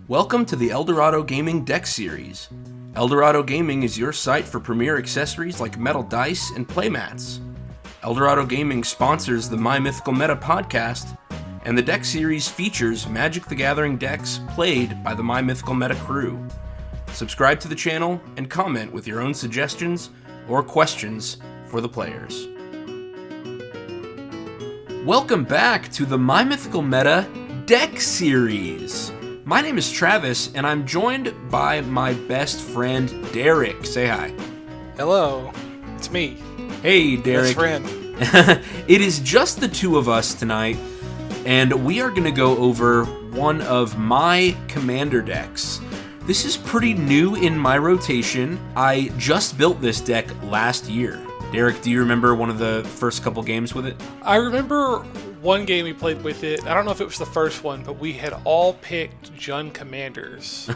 Welcome to the Dorado Gaming Deck Series. Dorado Gaming is your site for premier accessories like metal dice and playmats. Dorado Gaming sponsors the My Mythical Meta podcast, and the deck series features Magic the Gathering decks played by the My Mythical Meta crew. Subscribe to the channel and comment with your own suggestions or questions for the players. Welcome back to the My Mythical Meta Deck Series. My name is Travis, and I'm joined by my best friend, Derek. Say hi. Hello, it's me. Hey, Derek. Best friend. It is just the two of us tonight, and we are going to go over one of my commander decks. This is pretty new in my rotation. I just built this deck last year. Derek, do you remember one of the first couple games with it? I remember one game we played with it. I don't know if it was the first one, but we had all picked Jund commanders.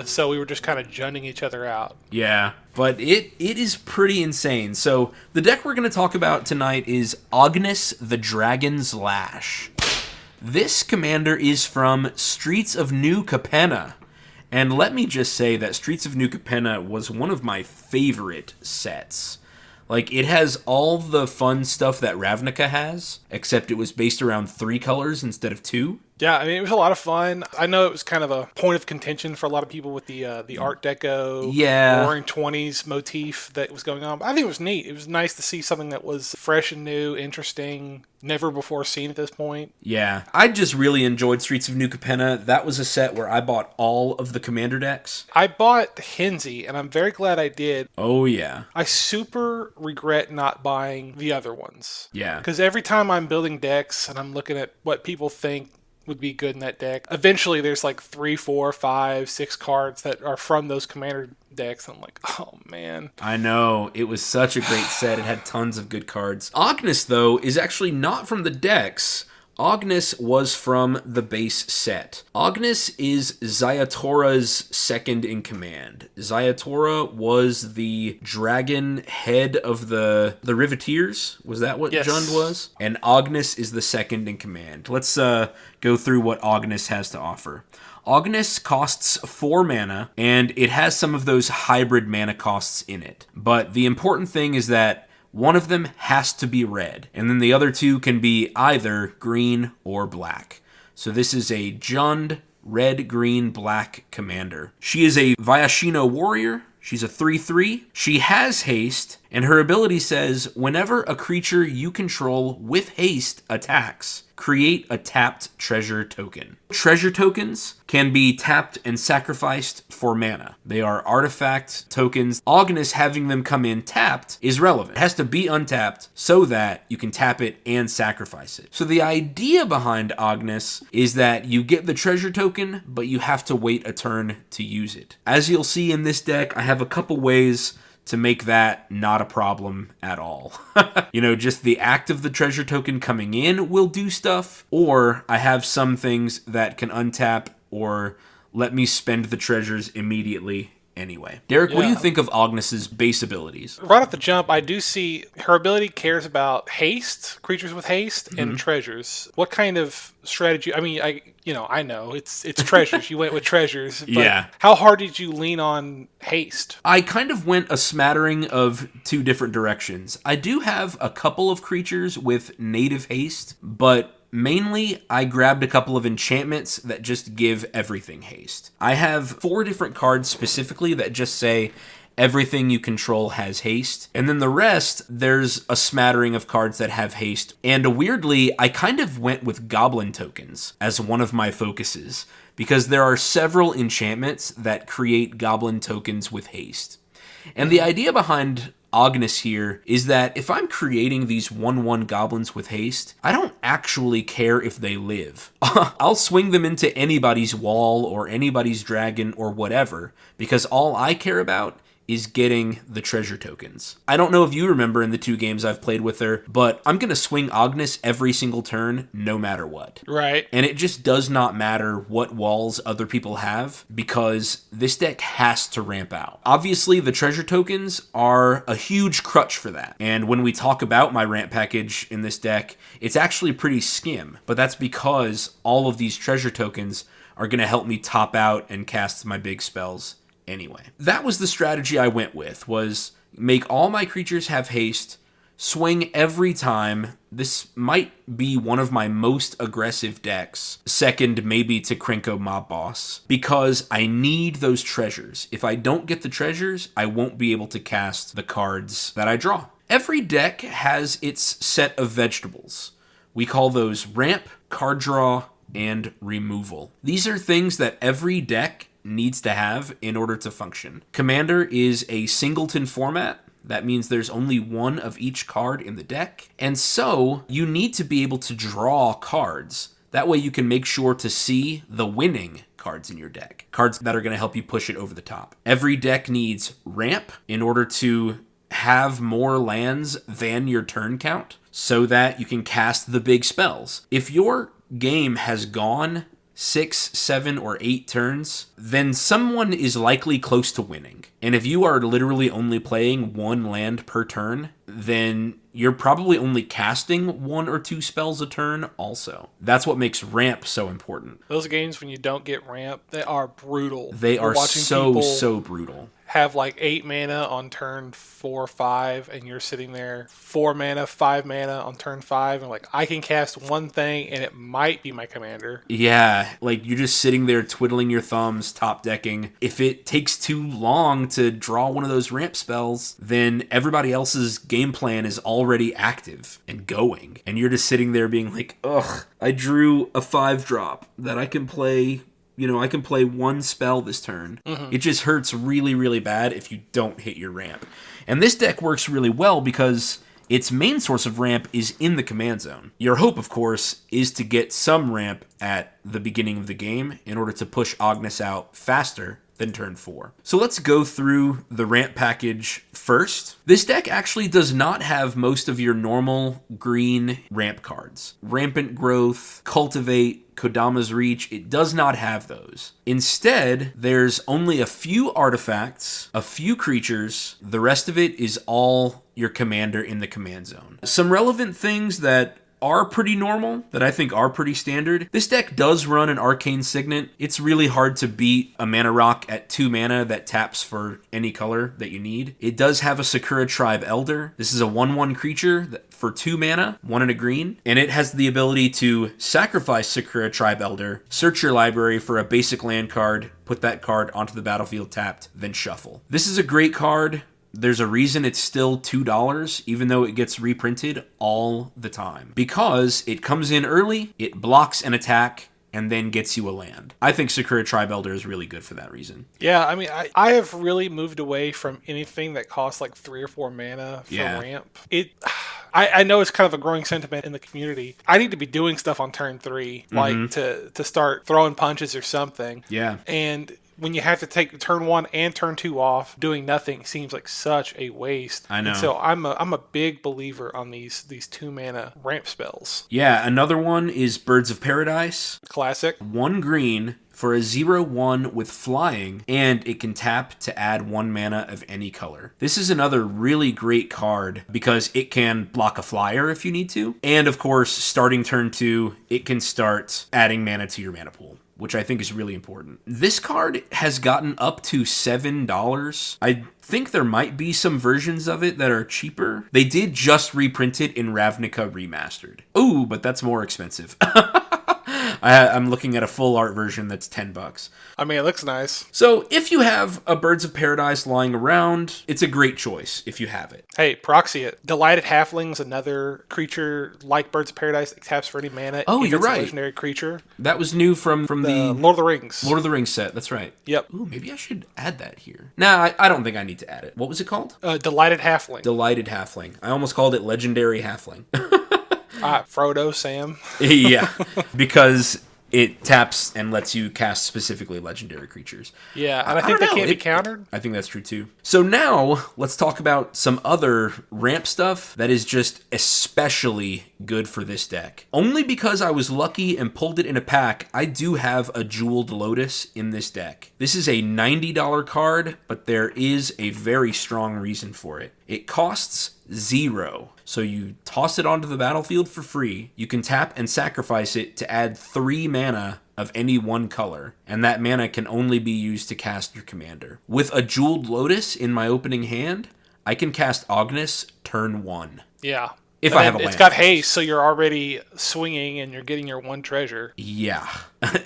So we were just kind of Junding each other out. Yeah, but it is pretty insane. So the deck we're going to talk about tonight is Ognis the Dragon's Lash. This commander is from Streets of New Capenna. And let me just say that Streets of New Capenna was one of my favorite sets. Like, it has all the fun stuff that Ravnica has, except it was based around 3 colors instead of 2. Yeah, I mean, it was a lot of fun. I know it was kind of a point of contention for a lot of people with the Art Deco, Roaring 20s motif that was going on. But I think it was neat. It was nice to see something that was fresh and new, interesting, never before seen at this point. Yeah, I just really enjoyed Streets of New Capenna. That was a set where I bought all of the commander decks. I bought Henzi, and I'm very glad I did. Oh, yeah. I super regret not buying the other ones. Yeah. Because every time I'm building decks and I'm looking at what people think would be good in that deck, eventually there's like 3, 4, 5, 6 cards that are from those commander decks. I'm like, oh man. I know. It was such a great set. It had tons of good cards. Ognis, though, is actually not from the decks. Ognis was from the base set. Ognis is Zayatora's second in command. Zayatora was the dragon head of the Riveteers. Was that what Yes. Jund was? And Ognis is the second in command. Let's go through what Ognis has to offer. Ognis costs 4 mana, and it has some of those hybrid mana costs in it. But the important thing is that one of them has to be red, and then the other 2 can be either green or black. So this is a Jund red, green, black commander. She is a Vyashino warrior. She's a 3/3. She has haste, and her ability says, whenever a creature you control with haste attacks, create a tapped treasure token. Treasure tokens can be tapped and sacrificed for mana. They are artifact tokens. Ognis having them come in tapped is relevant. It has to be untapped so that you can tap it and sacrifice it. So the idea behind Ognis is that you get the treasure token, but you have to wait a turn to use it. As you'll see in this deck, I have a couple ways to make that not a problem at all. Just the act of the treasure token coming in will do stuff, or I have some things that can untap or let me spend the treasures immediately anyway. Derek, what do you think of Ognis's base abilities? Right off the jump, I do see her ability cares about haste, creatures with haste, and treasures. What kind of strategy? I mean, I know it's treasures. You went with treasures. But Yeah. How hard did you lean on haste? I kind of went a smattering of 2 different directions. I do have a couple of creatures with native haste, but mainly, I grabbed a couple of enchantments that just give everything haste. I have 4 different cards specifically that just say everything you control has haste. And then the rest, there's a smattering of cards that have haste. And weirdly, I kind of went with goblin tokens as one of my focuses, because there are several enchantments that create goblin tokens with haste. And the idea behind Ognis here is that if I'm creating these 1/1 goblins with haste, I don't actually care if they live. I'll swing them into anybody's wall or anybody's dragon or whatever, because all I care about is getting the treasure tokens. I don't know if you remember in the 2 games I've played with her, but I'm going to swing Ognis every single turn, no matter what. Right. And it just does not matter what walls other people have, because this deck has to ramp out. Obviously, the treasure tokens are a huge crutch for that. And when we talk about my ramp package in this deck, it's actually pretty skim, but that's because all of these treasure tokens are going to help me top out and cast my big spells anyway. That was the strategy I went with, was make all my creatures have haste, swing every time. This might be one of my most aggressive decks, second maybe to Krenko Mob Boss, because I need those treasures. If I don't get the treasures, I won't be able to cast the cards that I draw. Every deck has its set of vegetables. We call those ramp, card draw, and removal. These are things that every deck needs to have in order to function. Commander is a singleton format. That means there's only one of each card in the deck. And so you need to be able to draw cards. That way you can make sure to see the winning cards in your deck. Cards that are going to help you push it over the top. Every deck needs ramp in order to have more lands than your turn count so that you can cast the big spells. If your game has gone 6, 7, or 8 turns, then someone is likely close to winning. And if you are literally only playing one land per turn, then you're probably only casting 1 or 2 spells a turn also. That's what makes ramp so important. Those games when you don't get ramp, they are brutal. They are so brutal. Have like 8 mana on turn 4 or 5, and you're sitting there 4 mana, 5 mana on turn 5, and like, I can cast one thing and it might be my commander. Yeah, like you're just sitting there twiddling your thumbs, top decking. If it takes too long to draw one of those ramp spells, then everybody else's game plan is already active and going. And you're just sitting there being like, ugh, I drew a 5-drop that I can play. I can play one spell this turn. It just hurts really, really bad if you don't hit your ramp. And this deck works really well because its main source of ramp is in the command zone. Your hope, of course, is to get some ramp at the beginning of the game in order to push Ognis out faster than turn 4. So let's go through the ramp package first. This deck actually does not have most of your normal green ramp cards. Rampant Growth, Cultivate, Kodama's Reach, it does not have those. Instead, there's only a few artifacts, a few creatures, the rest of it is all your commander in the command zone. Some relevant things that are pretty normal, that I think are pretty standard. This deck does run an Arcane Signet. It's really hard to beat a mana rock at 2 mana that taps for any color that you need. It does have a Sakura Tribe Elder. This is a 1/1 creature for 2 mana, 1 and a green, and it has the ability to sacrifice Sakura Tribe Elder, search your library for a basic land card, put that card onto the battlefield tapped, then shuffle. This is a great card. There's a reason it's still $2, even though it gets reprinted all the time. Because it comes in early, it blocks an attack, and then gets you a land. I think Sakura Tribe Elder is really good for that reason. Yeah, I mean, I have really moved away from anything that costs like 3 or 4 mana for ramp. I know it's kind of a growing sentiment in the community. I need to be doing stuff on turn 3, like to start throwing punches or something. Yeah. And when you have to take turn 1 and turn 2 off, doing nothing seems like such a waste. I know. And so I'm a big believer on these 2 mana ramp spells. Yeah, another one is Birds of Paradise. Classic. 1 green for a 0/1 with flying, and it can tap to add 1 mana of any color. This is another really great card because it can block a flyer if you need to. And of course, starting turn 2, it can start adding mana to your mana pool, which I think is really important. This card has gotten up to $7. I think there might be some versions of it that are cheaper. They did just reprint it in Ravnica Remastered. Ooh, but that's more expensive. I'm looking at a full art version that's $10. I mean, it looks nice. So if you have a Birds of Paradise lying around, it's a great choice if you have it. Hey, proxy it. Delighted Halfling's another creature like Birds of Paradise that taps for any mana. Oh, you're right. A legendary creature. That was new from the Lord of the Rings. Lord of the Rings set, that's right. Yep. Ooh, maybe I should add that here. Nah, I don't think I need to add it. What was it called? Delighted Halfling. Delighted Halfling. I almost called it Legendary Halfling. Frodo, Sam. Yeah, because it taps and lets you cast specifically legendary creatures. Yeah, and I think they can't be countered. I think that's true too. So now let's talk about some other ramp stuff that is just especially good for this deck. Only because I was lucky and pulled it in a pack, I do have a Jeweled Lotus in this deck. This is a $90 card, but there is a very strong reason for it. It costs 0. So you toss it onto the battlefield for free. You can tap and sacrifice it to add 3 mana of any one color, and that mana can only be used to cast your commander. With a Jeweled Lotus in my opening hand, I can cast Ognis turn 1. Yeah. If I have a land. It's got haste, so you're already swinging and you're getting your 1 treasure. Yeah.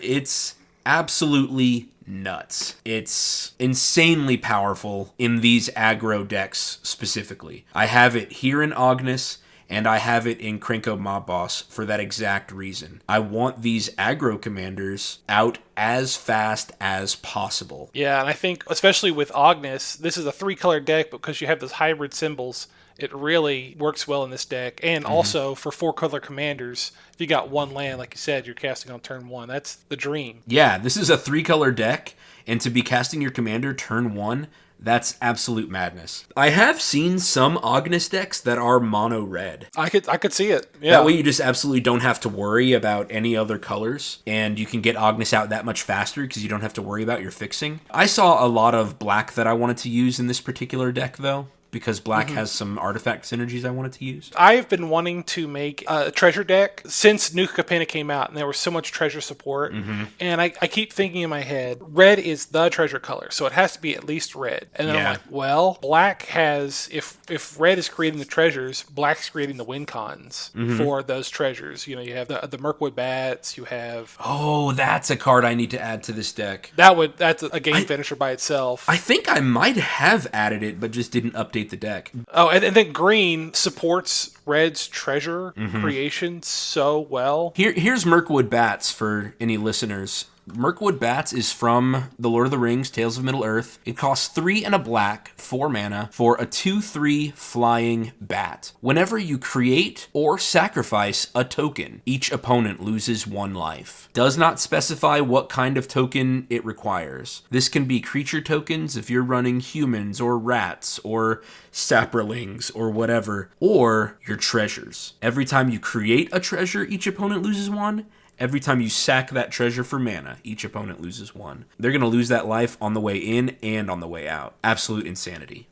It's absolutely nuts. It's insanely powerful in these aggro decks specifically. I have it here in Ognis, and I have it in Krenko Mob Boss for that exact reason. I want these aggro commanders out as fast as possible. Yeah, and I think, especially with Ognis, this is a 3-color deck, but because you have those hybrid symbols, it really works well in this deck. And also, for 4-color commanders, if you got 1 land, like you said, you're casting on turn 1. That's the dream. Yeah, this is a 3-color deck, and to be casting your commander turn 1, that's absolute madness. I have seen some Ognis decks that are mono red. I could see it. Yeah. That way you just absolutely don't have to worry about any other colors, and you can get Ognis out that much faster because you don't have to worry about your fixing. I saw a lot of black that I wanted to use in this particular deck, though, because black has some artifact synergies I wanted to use. I've been wanting to make a treasure deck since Nuka Capenna came out, and there was so much treasure support. And I keep thinking in my head, red is the treasure color, so it has to be at least red. And then I'm like, well, black has, if red is creating the treasures, black's creating the win cons for those treasures. You know, you have the Mirkwood Bats, you have... Oh, that's a card I need to add to this deck. That's a game finisher by itself. I think I might have added it, but just didn't update the deck. Oh, and then green supports red's treasure creation so well. Here's Mirkwood Bats for any listeners. Mirkwood Bats is from The Lord of the Rings, Tales of Middle-earth. It costs 3 and a black, 4 mana, for a 2/3 flying bat. Whenever you create or sacrifice a token, each opponent loses 1 life. Does not specify what kind of token it requires. This can be creature tokens if you're running humans or rats or saprolings or whatever, or your treasures. Every time you create a treasure, each opponent loses 1. Every time you sack that treasure for mana, each opponent loses 1. They're going to lose that life on the way in and on the way out. Absolute insanity.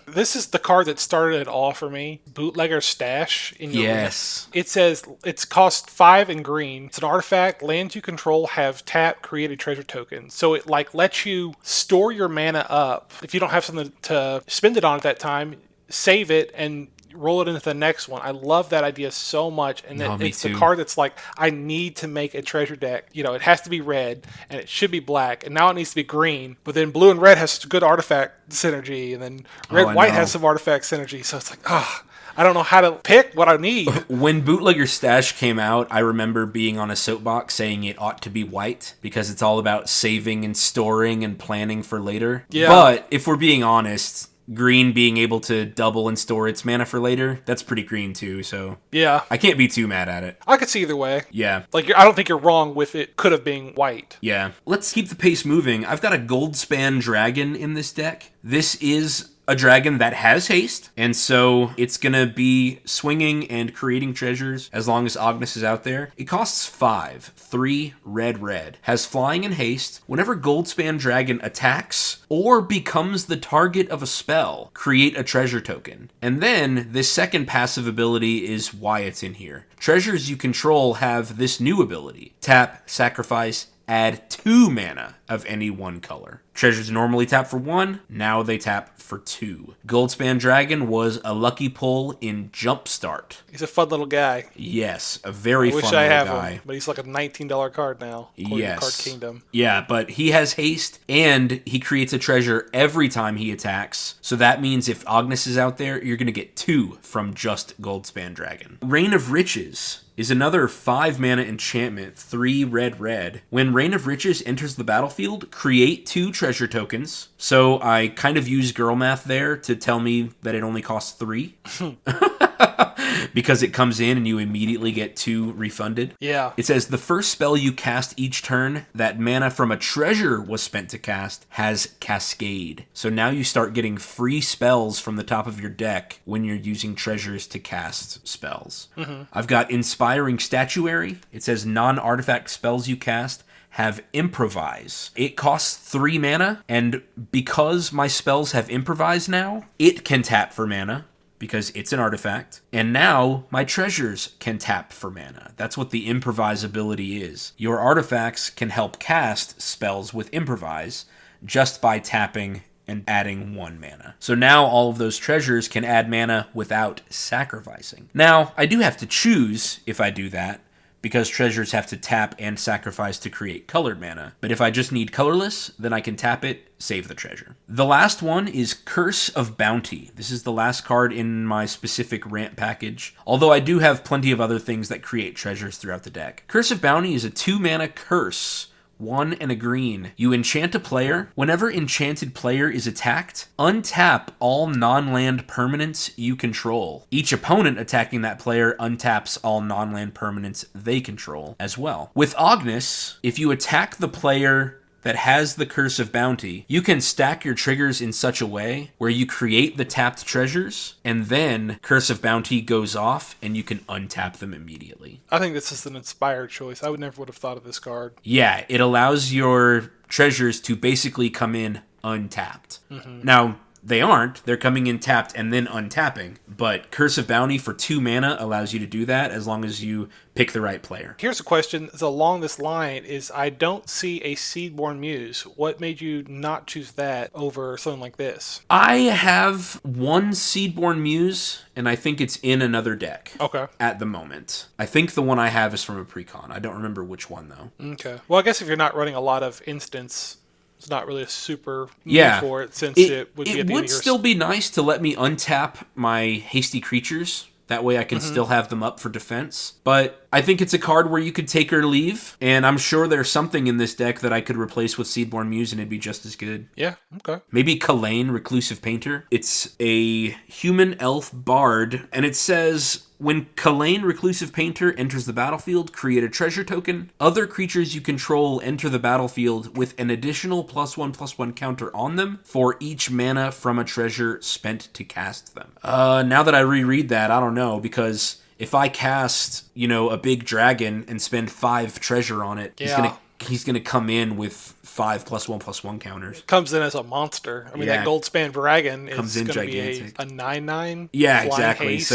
This is the card that started it all for me. Bootlegger Stash in your Yes. It says it's cost 5 in green. It's an artifact. Lands you control have tap created treasure tokens. So it lets you store your mana up. If you don't have something to spend it on at that time, save it and roll it into the next one. I love that idea so much, and it's the card that's like, I need to make a treasure deck. You know, it has to be red, and it should be black, and now it needs to be green. But then blue and red has good artifact synergy, and then red-white has some artifact synergy. So it's like, I don't know how to pick what I need. When Bootlegger Stash came out, I remember being on a soapbox saying it ought to be white because it's all about saving and storing and planning for later. Yeah. But if we're being honest, green being able to double and store its mana for later, that's pretty green too, so yeah, I can't be too mad at it. I could see either way. Yeah. Like, I don't think you're wrong with it could have been white. Yeah. Let's keep the pace moving. I've got a Goldspan Dragon in this deck. This is a dragon that has haste, and so it's gonna be swinging and creating treasures as long as Ognis is out there. It costs 5, 3 red, has flying and haste. Whenever Goldspan Dragon attacks or becomes the target of a spell, create a treasure token. And then this second passive ability is why it's in here. Treasures you control have this new ability: tap, sacrifice, add 2 mana of any one color. Treasures normally tap for 1, now they tap for 2. Goldspan Dragon was a lucky pull in Jumpstart. He's a fun little guy. Yes, a very fun little guy. I wish I have him, but he's like a $19 card now, according to Card Kingdom. Yeah, but he has haste, and he creates a treasure every time he attacks. So that means if Ognis is out there, you're going to get 2 from just Goldspan Dragon. Reign of Riches is another 5 mana enchantment, 3 red. When Reign of Riches enters the battlefield, create 2 treasure tokens. So I kind of use girl math there to tell me that it only costs 3. Because it comes in and you immediately get 2 refunded. Yeah. It says the first spell you cast each turn that mana from a treasure was spent to cast has Cascade. So now you start getting free spells from the top of your deck when you're using treasures to cast spells. I've got Inspiring Statuary. It says non-artifact spells you cast have Improvise. It costs 3 mana, and because my spells have Improvise now, it can tap for mana, because it's an artifact. And now my treasures can tap for mana. That's what the Improvise ability is. Your artifacts can help cast spells with Improvise just by tapping and adding 1 mana. So now all of those treasures can add mana without sacrificing. Now, I do have to choose if I do that, because treasures have to tap and sacrifice to create colored mana. But if I just need colorless, then I can tap it, save the treasure. The last one is Curse of Bounty. This is the last card in my specific rant package, although I do have plenty of other things that create treasures throughout the deck. Curse of Bounty is a 2-mana curse. 1 and a green. You enchant a player. Whenever enchanted player is attacked, untap all non-land permanents you control. Each opponent attacking that player untaps all non-land permanents they control as well. With Ognis, if you attack the player that has the Curse of Bounty, you can stack your triggers in such a way where you create the tapped treasures, and then Curse of Bounty goes off, and you can untap them immediately. I think this is an inspired choice. I never would have thought of this card. Yeah, it allows your treasures to basically come in untapped. Mm-hmm. Now, they aren't. They're coming in tapped and then untapping. But Curse of Bounty for 2 mana allows you to do that as long as you pick the right player. Here's a question along this line is I don't see a Seedborn Muse. What made you not choose that over something like this? I have one Seedborn Muse, and I think it's in another deck. Okay. At the moment. I think the one I have is from a precon. I don't remember which one, though. Okay. Well, I guess if you're not running a lot of instance, it's not really a super need for it, since it would be at the end of your... still be nice to let me untap my hasty creatures. That way I can still have them up for defense. But I think it's a card where you could take or leave, and I'm sure there's something in this deck that I could replace with Seedborn Muse and it'd be just as good. Yeah, okay. Maybe Kalain, Reclusive Painter. It's a human elf bard, and it says... When Kalain, Reclusive Painter, enters the battlefield, create a treasure token. Other creatures you control enter the battlefield with an additional +1/+1 counter on them for each mana from a treasure spent to cast them. Now that I reread that, I don't know, because if I cast, a big dragon and spend 5 treasure on it, he's gonna come in with 5 +1/+1 counters. It comes in as a monster. I mean, that Goldspan Dragon is going to be a 9/9. Yeah, exactly. Haste.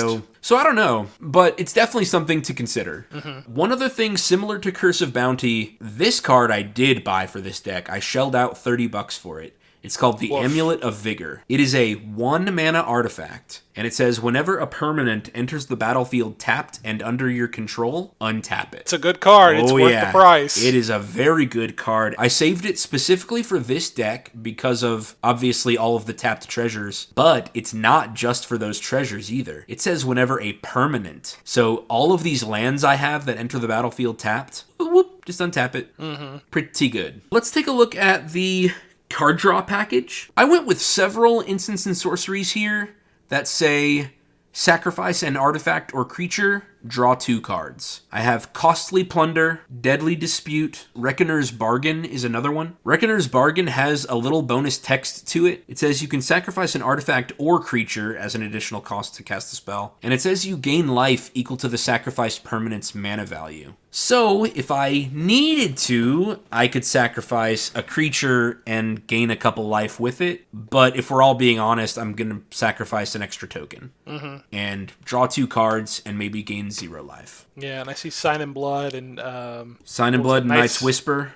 So I don't know, but it's definitely something to consider. Mm-hmm. One other thing similar to Curse of Bounty, this card I did buy for this deck. I shelled out $30 for it. It's called the Amulet of Vigor. It is a 1-mana artifact, and it says whenever a permanent enters the battlefield tapped and under your control, untap it. It's a good card. It's worth the price. It is a very good card. I saved it specifically for this deck because of, obviously, all of the tapped treasures, but it's not just for those treasures either. It says whenever a permanent. So all of these lands I have that enter the battlefield tapped, whoop, just untap it. Mm-hmm. Pretty good. Let's take a look at the card draw package. I went with several instants and sorceries here that say sacrifice an artifact or creature, draw 2 cards. I have Costly Plunder, Deadly Dispute, Reckoner's Bargain is another one. Reckoner's Bargain has a little bonus text to it. It says you can sacrifice an artifact or creature as an additional cost to cast a spell. And it says you gain life equal to the sacrificed permanent's mana value. So, if I needed to, I could sacrifice a creature and gain a couple life with it. But if we're all being honest, I'm going to sacrifice an extra token. Mm-hmm. And draw 2 cards and maybe gain 0 life. Yeah, and I see Sign in Blood and... Sign in Blood, Night's Whisper.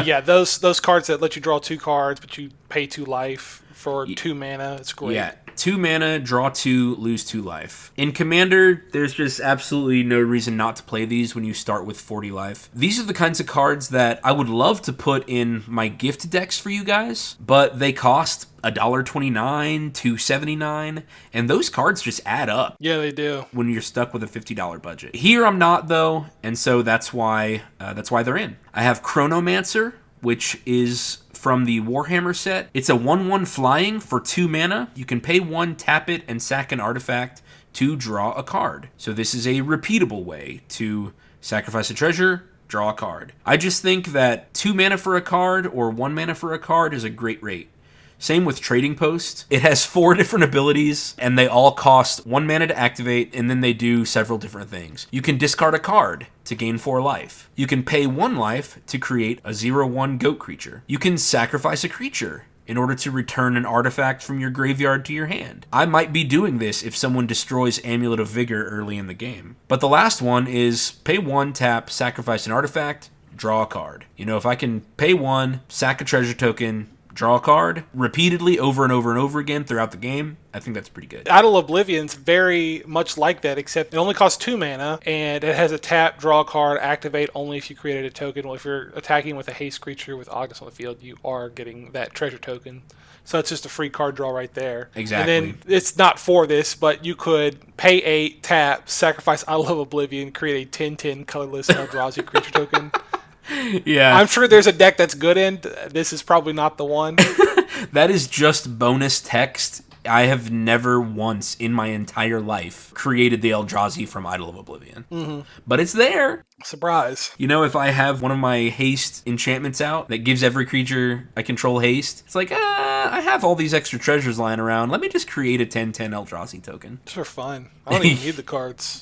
Yeah, those cards that let you draw 2 cards, but you pay 2 life for 2 mana. It's great. Yeah. 2 mana, draw 2, lose 2 life. In Commander, there's just absolutely no reason not to play these when you start with 40 life. These are the kinds of cards that I would love to put in my gift decks for you guys, but they cost $1.29, $2.79, and those cards just add up. Yeah, they do. When you're stuck with a $50 budget. Here I'm not, though, and so that's why they're in. I have Chronomancer, which is from the Warhammer set. It's a 1/1 flying for 2 mana. You can pay 1, tap it, and sack an artifact to draw a card. So this is a repeatable way to sacrifice a treasure, draw a card. I just think that 2 mana for a card or 1 mana for a card is a great rate. Same with Trading Post. It has 4 different abilities, and they all cost 1 mana to activate, and then they do several different things. You can discard a card to gain 4 life. You can pay 1 life to create a 0/1 goat creature. You can sacrifice a creature in order to return an artifact from your graveyard to your hand. I might be doing this if someone destroys Amulet of Vigor early in the game. But the last one is pay 1, tap, sacrifice an artifact, draw a card. You know, if I can pay 1, sack a treasure token, draw a card repeatedly over and over and over again throughout the game, I think that's pretty good. Idol Oblivion's very much like that, except it only costs 2 mana, and it has a tap, draw a card, activate only if you created a token. Well, if you're attacking with a haste creature with Ognis on the field, you are getting that treasure token. So it's just a free card draw right there. Exactly. And then it's not for this, but you could pay 8, tap, sacrifice Idol of Oblivion, create a 10/10 colorless Eldrazi creature token. Yeah. I'm sure there's a deck that's good in. This is probably not the one. That is just bonus text. I have never once in my entire life created the Eldrazi from Idol of Oblivion. Mm-hmm. But it's there. Surprise. You know, if I have one of my haste enchantments out that gives every creature I control haste, it's like, I have all these extra treasures lying around. Let me just create a 10/10 Eldrazi token. Sure, fine. I don't even need the cards.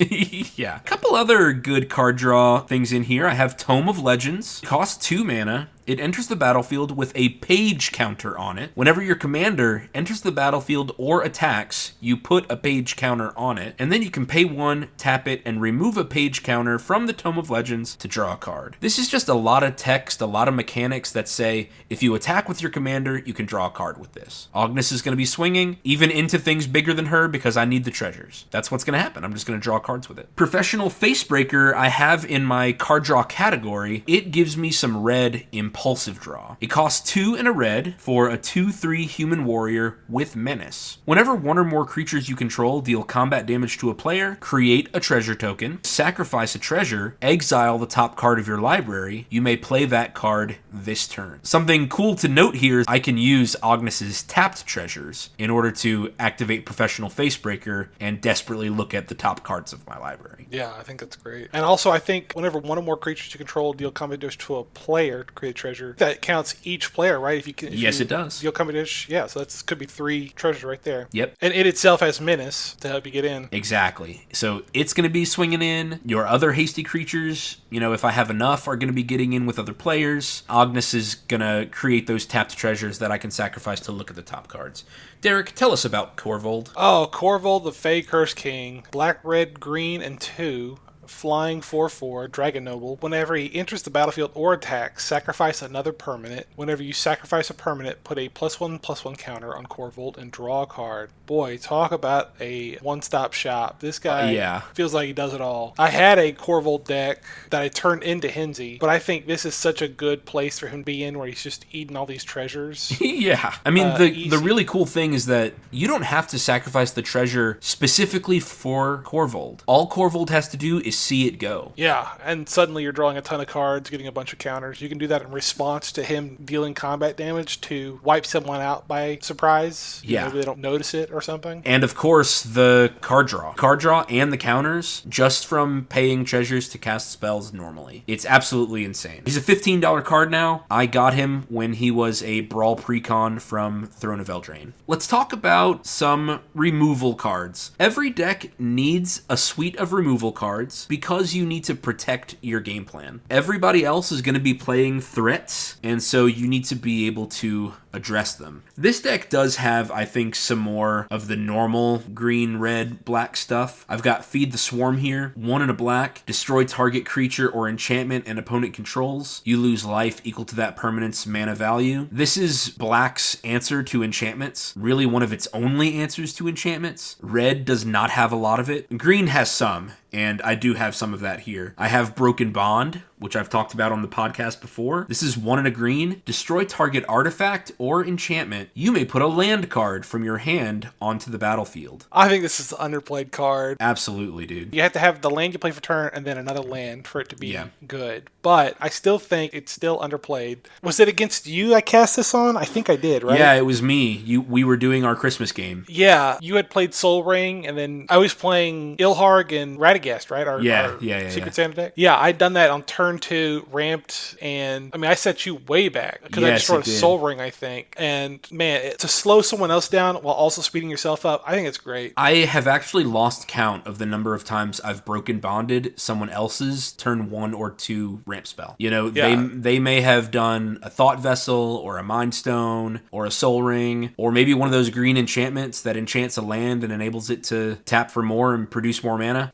Yeah. A couple other good card draw things in here. I have Tome of Legends. Costs 2 mana. It enters the battlefield with a page counter on it. Whenever your commander enters the battlefield or attacks, you put a page counter on it, and then you can pay 1, tap it, and remove a page counter from the Tome of Legends to draw a card. This is just a lot of text, a lot of mechanics that say, if you attack with your commander, you can draw a card with this. Ognis is going to be swinging, even into things bigger than her, because I need the treasures. That's what's going to happen. I'm just going to draw cards with it. Professional Facebreaker I have in my card draw category. It gives me some red Impulsive Draw. It costs 2 and a red for a 2/3 human warrior with menace. Whenever 1 or more creatures you control deal combat damage to a player, create a treasure token, sacrifice a treasure, exile the top card of your library. You may play that card this turn. Something cool to note here is I can use Ognis's tapped treasures in order to activate Professional Facebreaker and desperately look at the top cards of my library. Yeah, I think that's great. And also, I think whenever 1 or more creatures you control deal combat damage to a player to create a treasure, that counts each player, right? If you can, yes, it does. Deal combat damage, yeah. So that could be 3 treasures right there. Yep. And it itself has menace to help you get in. Exactly. So it's going to be swinging in. Your other hasty creatures, you know, if I have enough, are going to be getting in with other players. Ognis is going to create those tapped treasures that I can sacrifice to look at the top cards. Derek, tell us about Korvold. Oh, Korvold, the Fey Curse King. Black, red, green, and 2. Flying 4/4, Dragon Noble. Whenever he enters the battlefield or attacks, sacrifice another permanent. Whenever you sacrifice a permanent, put a +1/+1 counter on Korvold and draw a card. Boy, talk about a one-stop shop. This guy feels like he does it all. I had a Korvold deck that I turned into Henzi, but I think this is such a good place for him to be in where he's just eating all these treasures. Yeah. I mean, the really cool thing is that you don't have to sacrifice the treasure specifically for Korvold. All Korvold has to do is see it go. Yeah, and suddenly you're drawing a ton of cards, getting a bunch of counters. You can do that in response to him dealing combat damage to wipe someone out by surprise. Yeah. Maybe they don't notice it or something. And of course, the card draw. Card draw and the counters just from paying treasures to cast spells normally. It's absolutely insane. He's a $15 card now. I got him when he was a Brawl Precon from Throne of Eldraine. Let's talk about some removal cards. Every deck needs a suite of removal cards because you need to protect your game plan. Everybody else is going to be playing threats, and so you need to be able to address them. This deck does have, I think, some more of the normal green, red, black stuff. I've got Feed the Swarm here, 1 and a black, destroy target creature or enchantment and opponent controls. You lose life equal to that permanent's mana value. This is black's answer to enchantments, really one of its only answers to enchantments. Red does not have a lot of it. Green has some, and I do have some of that here. I have Broken Bond, which I've talked about on the podcast before. This is 1 and a green. Destroy target artifact or enchantment. You may put a land card from your hand onto the battlefield. I think this is an underplayed card. Absolutely, dude. You have to have the land you play for turn and then another land for it to be good. But I still think it's still underplayed. Was it against you I cast this on? I think I did, right? Yeah, it was me. We were doing our Christmas game. Yeah, you had played Soul Ring, and then I was playing Ilharg and Radagast, right? Our Secret Santa deck. Yeah, I'd done that on turn turn 2 ramped, and I mean, I set you way back because I Yes, destroyed it a did. Soul Ring, I think. And man, to slow someone else down while also speeding yourself up, I think it's great. I have actually lost count of the number of times I've broken bonded someone else's turn 1 or 2 ramp spell. You know, Yeah. they may have done a Thought Vessel or a Mind Stone or a Soul Ring or maybe one of those green enchantments that enchants a land and enables it to tap for more and produce more mana.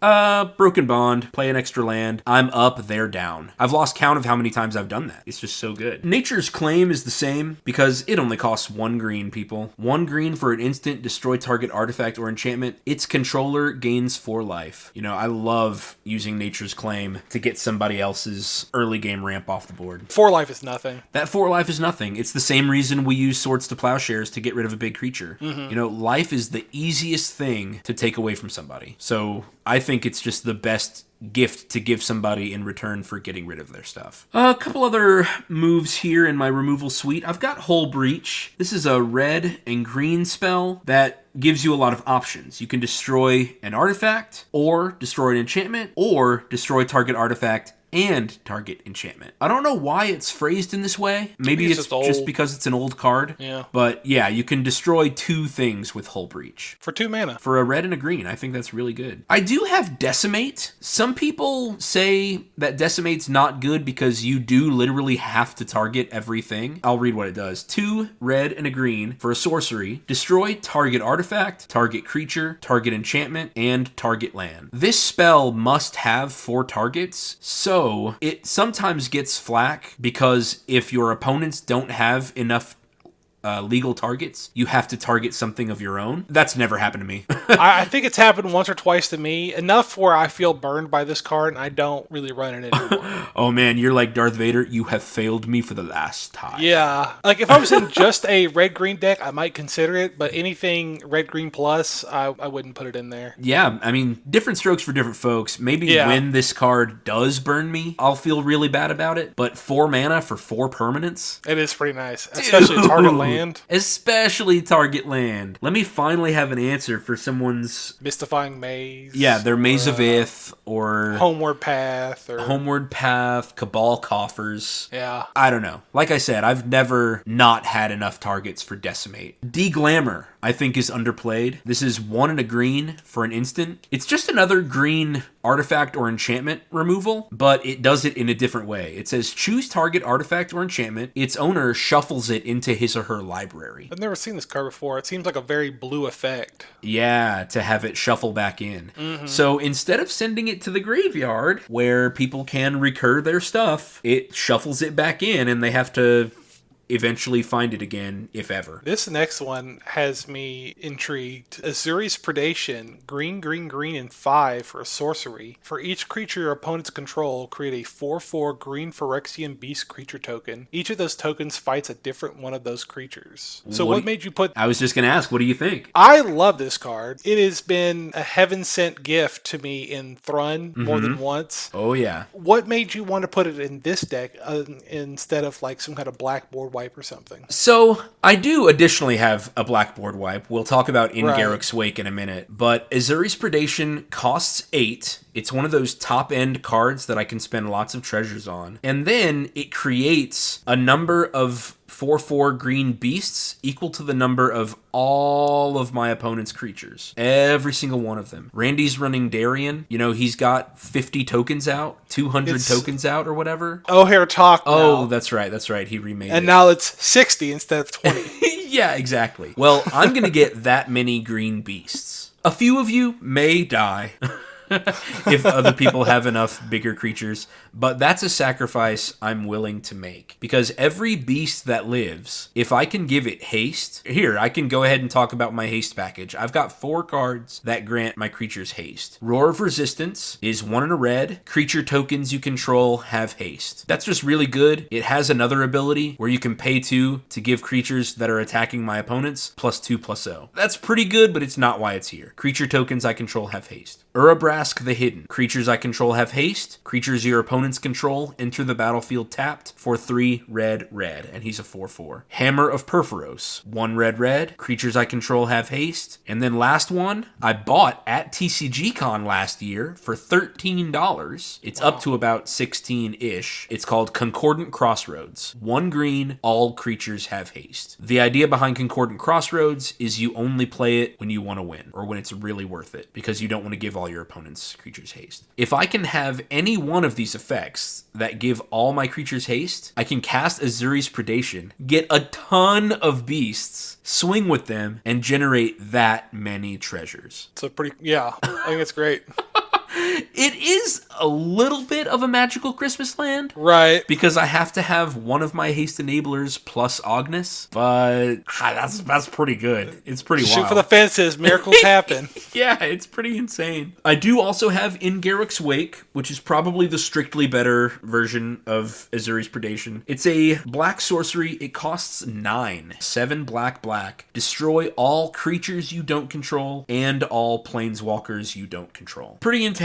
Broken Bond, play an extra land. I'm up, they're down. I've lost count of how many times I've done that. It's just so good. Nature's Claim is the same because it only costs 1 green, people. 1 green for an instant, destroy target artifact or enchantment. Its controller gains 4 life. You know, I love using Nature's Claim to get somebody else's early game ramp off the board. 4 life is nothing. That 4 life is nothing. It's the same reason we use Swords to Plowshares to get rid of a big creature. You know, life is the easiest thing to take away from somebody. So I think it's just the best gift to give somebody in return for getting rid of their stuff. A couple other moves here in my removal suite. I've got Hull Breach. This is a red and green spell that gives you a lot of options. You can destroy an artifact, or destroy an enchantment, or destroy target artifact and target enchantment. I don't know why it's phrased in this way. Maybe it's just because it's an old card. Yeah. But yeah, you can destroy 2 things with Hull Breach. For 2 mana. For a red and a green. I think that's really good. I do have Decimate. Some people say that Decimate's not good because you do literally have to target everything. I'll read what it does. 2 red and a green for a sorcery. Destroy target artifact, target creature, target enchantment, and target land. This spell must have 4 targets, so it sometimes gets flack because if your opponents don't have enough legal targets, you have to target something of your own. That's never happened to me. I think it's happened once or twice to me, enough where I feel burned by this card and I don't really run it anymore. Oh man, you're like Darth Vader. You have failed me for the last time. Yeah. Like if I was in just a red-green deck, I might consider it, but anything red-green plus, I wouldn't put it in there. Yeah, I mean, different strokes for different folks. Maybe when this card does burn me, I'll feel really bad about it, but 4 mana for 4 permanents? It is pretty nice, especially target land. Especially target land. Let me finally have an answer for someone's Mystifying Maze. Yeah, their Maze of Ith or Homeward Path or Homeward Path, Cabal Coffers. Yeah. I don't know. Like I said, I've never not had enough targets for Decimate. Deglamour, I think, is underplayed. This is 1 and a green for an instant. It's just another green artifact or enchantment removal, but it does it in a different way. It says choose target artifact or enchantment. Its owner shuffles it into his or her library. I've never seen this card before. It seems like a very blue effect. Yeah, to have it shuffle back in. So instead of sending it to the graveyard where people can recur their stuff, it shuffles it back in and they have to eventually find it again, if ever. This next one has me intrigued. Azuri's Predation, green, green, green, and 5 for a sorcery. For each creature your opponents control, create a 4/4 green Phyrexian Beast creature token. Each of those tokens fights a different one of those creatures. So what made you put... I was just going to ask, what do you think? I love this card. It has been a heaven-sent gift to me in Thrun more than once. Oh, yeah. What made you want to put it in this deck instead of like some kind of blackboard wipe or something? So, I do additionally have a blackboard wipe. We'll talk about in Garruk's Wake in a minute. But Azuri's Predation costs 8. It's one of those top-end cards that I can spend lots of treasures on. And then it creates a number of 4/4 green beasts equal to the number of all of my opponent's creatures. Every single one of them. Randy's running Darien. You know, he's got 50 tokens out, 200 tokens out or whatever. O'Hare talk now. Oh, that's right. He remade it. And now it's 60 instead of 20. Yeah, exactly. Well, I'm going to get that many green beasts. A few of you may die. If other people have enough bigger creatures. But that's a sacrifice I'm willing to make. Because every beast that lives, if I can give it haste... Here, I can go ahead and talk about my haste package. I've got 4 cards that grant my creatures haste. Roar of Resistance is 1 and a red. Creature tokens you control have haste. That's just really good. It has another ability where you can pay 2 to give creatures that are attacking my opponents +2/+0. That's pretty good, but it's not why it's here. Creature tokens I control have haste. Urabras Flask the Hidden. Creatures I control have haste. Creatures your opponents control enter the battlefield tapped for 3 red, red. And he's a 4/4. Hammer of Perforos. 1 red, red. Creatures I control have haste. And then last one, I bought at TCGCon last year for $13. It's up to about 16-ish. It's called Concordant Crossroads. 1 green, all creatures have haste. The idea behind Concordant Crossroads is you only play it when you want to win, or when it's really worth it, because you don't want to give all your opponent's creatures haste. If I can have any one of these effects that give all my creatures haste, I can cast Azuri's Predation, get a ton of beasts, swing with them, and generate that many treasures. So I think it's great. It is a little bit of a magical Christmas land. Right. Because I have to have one of my haste enablers plus Ognis, but that's pretty good. It's pretty wild. Shoot for the fences. Miracles happen. Yeah, it's pretty insane. I do also have In Garruk's Wake, which is probably the strictly better version of Azuri's Predation. It's a black sorcery. It costs 9. 7 black, black. Destroy all creatures you don't control and all planeswalkers you don't control. Pretty intense.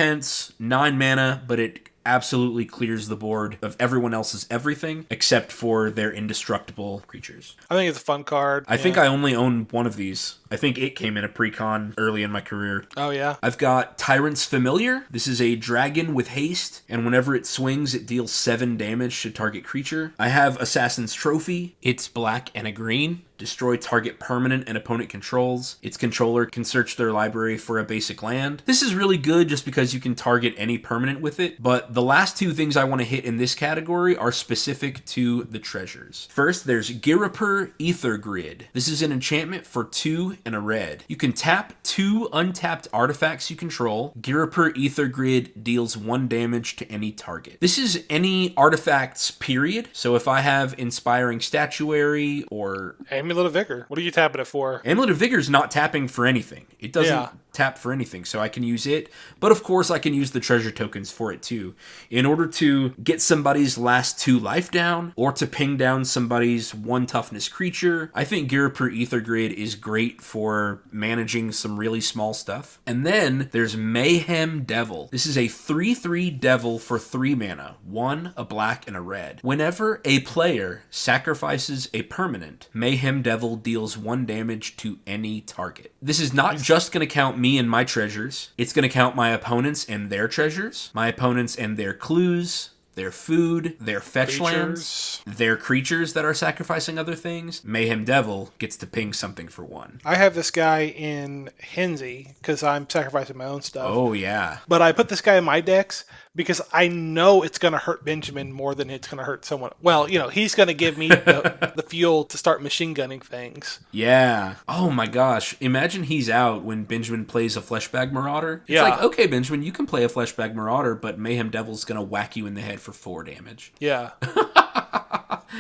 9 mana, but it absolutely clears the board of everyone else's everything except for their indestructible creatures. I think it's a fun card. I think I only own one of these. I think it came in a pre-con early in my career. Oh, yeah? I've got Tyrant's Familiar. This is a dragon with haste, and whenever it swings, it deals 7 damage to target creature. I have Assassin's Trophy. It's black and a green. Destroy target permanent and opponent controls. Its controller can search their library for a basic land. This is really good just because you can target any permanent with it, but the last 2 things I want to hit in this category are specific to the treasures. First, there's Girapur Ether Grid. This is an enchantment for 2 and a red. You can tap 2 untapped artifacts you control. Girapur Ether Grid deals 1 damage to any target. This is any artifacts, period. So if I have Inspiring Statuary or Amulet of Vigor. What are you tapping it for? Amulet of Vigor is not tapping for anything. It doesn't tap for anything, so I can use it. But of course, I can use the treasure tokens for it too. In order to get somebody's last 2 life down, or to ping down somebody's 1 toughness creature, I think Girapur Ether Grid is great for managing some really small stuff. And then there's Mayhem Devil. This is a 3/3 devil for 3 mana. 1, a black, and a red. Whenever a player sacrifices a permanent, Mayhem Devil deals 1 damage to any target. This is not just going to count me and my treasures. It's going to count my opponents and their treasures, my opponents and their clues, their food, their fetch lands, their creatures that are sacrificing other things. Mayhem Devil gets to ping something for 1. I have this guy in Henzi because I'm sacrificing my own stuff. Oh, yeah. But I put this guy in my decks because I know it's going to hurt Benjamin more than it's going to hurt someone. Well, he's going to give me the fuel to start machine gunning things. Yeah. Oh my gosh. Imagine he's out when Benjamin plays a Fleshbag Marauder. It's like, okay, Benjamin, you can play a Fleshbag Marauder, but Mayhem Devil's going to whack you in the head for 4 damage. Yeah.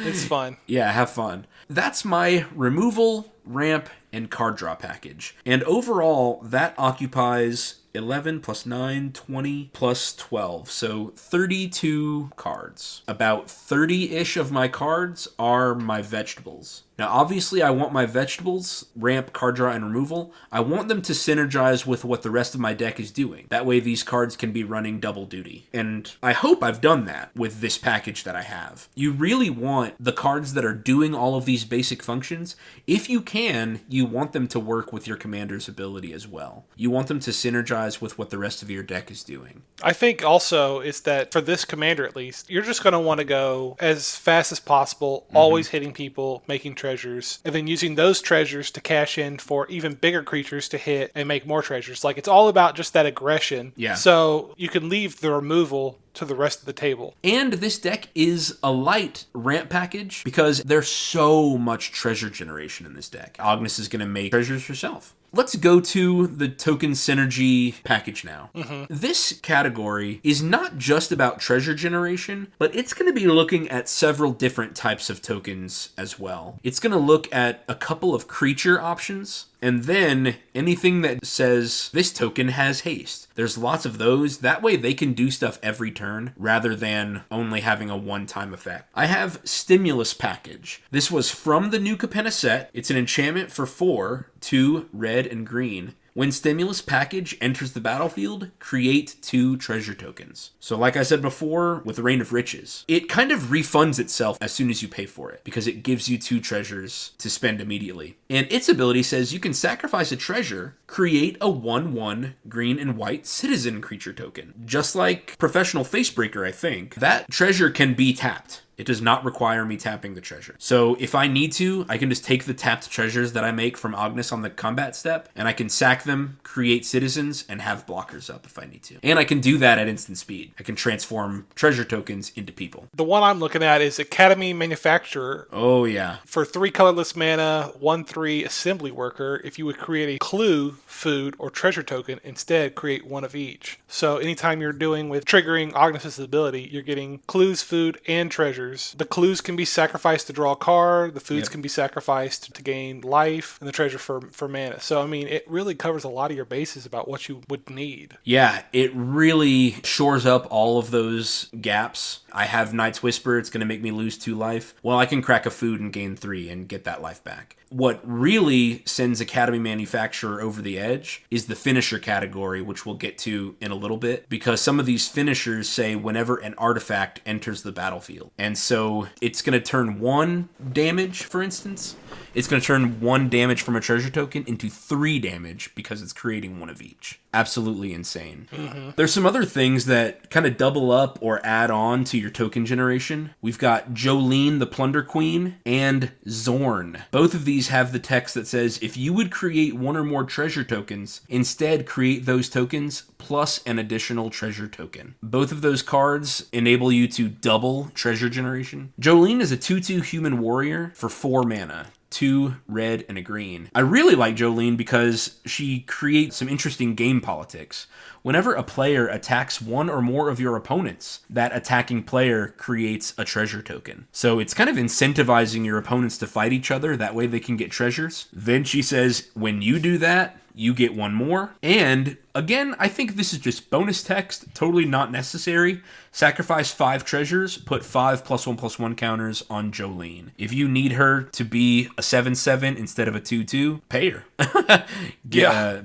It's fun. Yeah, have fun. That's my removal, ramp, and card draw package. And overall, that occupies 11 plus 9, 20 plus 12. So 32 cards. About 30-ish of my cards are my vegetables. Now, obviously, I want my vegetables, ramp, card draw, and removal. I want them to synergize with what the rest of my deck is doing. That way, these cards can be running double duty. And I hope I've done that with this package that I have. You really want the cards that are doing all of these basic functions. If you can, you want them to work with your commander's ability as well. You want them to synergize with what the rest of your deck is doing. I think also is that for this commander at least, you're just going to want to go as fast as possible, always hitting people, making treasures, and then using those treasures to cash in for even bigger creatures to hit and make more treasures. Like, it's all about just that aggression. Yeah. So you can leave the removal to the rest of the table. And this deck is a light ramp package because there's so much treasure generation in this deck. Ognis is going to make treasures herself. Let's go to the token synergy package now. This category is not just about treasure generation, but it's going to be looking at several different types of tokens as well. It's going to look at a couple of creature options, and then anything that says this token has haste. There's lots of those. That way they can do stuff every turn rather than only having a one-time effect. I have Stimulus Package. This was from the new Capenna set. It's an enchantment for 4, 2 red and green. When stimulus package enters the battlefield, create 2 treasure tokens. So like I said before, with the Rain of Riches, it kind of refunds itself as soon as you pay for it, because it gives you 2 treasures to spend immediately. And its ability says you can sacrifice a treasure, create a 1/1 green and white citizen creature token. Just like Professional Facebreaker, I think, that treasure can be tapped. It does not require me tapping the treasure. So if I need to, I can just take the tapped treasures that I make from Ognis on the combat step, and I can sack them, create citizens, and have blockers up if I need to. And I can do that at instant speed. I can transform treasure tokens into people. The one I'm looking at is Academy Manufacturer. Oh, yeah. For 3 colorless mana, 1/3 assembly worker, if you would create a clue, food, or treasure token, instead create 1 of each. So anytime you're doing with triggering Ognis' ability, you're getting clues, food, and treasures. The clues can be sacrificed to draw a card, the foods can be sacrificed to gain life, and the treasure for mana. So, I mean, it really covers a lot of your bases about what you would need. Yeah, it really shores up all of those gaps. I have Knight's Whisper, it's going to make me lose 2 life. Well, I can crack a food and gain 3 and get that life back. What really sends Academy Manufacturer over the edge is the finisher category, which we'll get to in a little bit, because some of these finishers say whenever an artifact enters the battlefield. And so it's going to turn 1 damage, for instance. It's going to turn 1 damage from a treasure token into 3 damage because it's creating 1 of each. Absolutely insane. Mm-hmm. There's some other things that kind of double up or add on to your token generation. We've got Jolene the Plunder Queen and Zorn. Both of these have the text that says if you would create 1 or more treasure tokens, instead create those tokens plus an additional treasure token. Both of those cards enable you to double treasure generation. Jolene is a 2/2 human warrior for 4 mana. 2 red and a green. I really like Jolene because she creates some interesting game politics. Whenever a player attacks 1 or more of your opponents, that attacking player creates a treasure token. So it's kind of incentivizing your opponents to fight each other, that way they can get treasures. Then she says, when you do that, you get 1 more. And again, I think this is just bonus text, totally not necessary. Sacrifice 5 treasures, put 5 +1/+1 counters on Jolene. If you need her to be a 7/7 instead of a 2/2, pay her.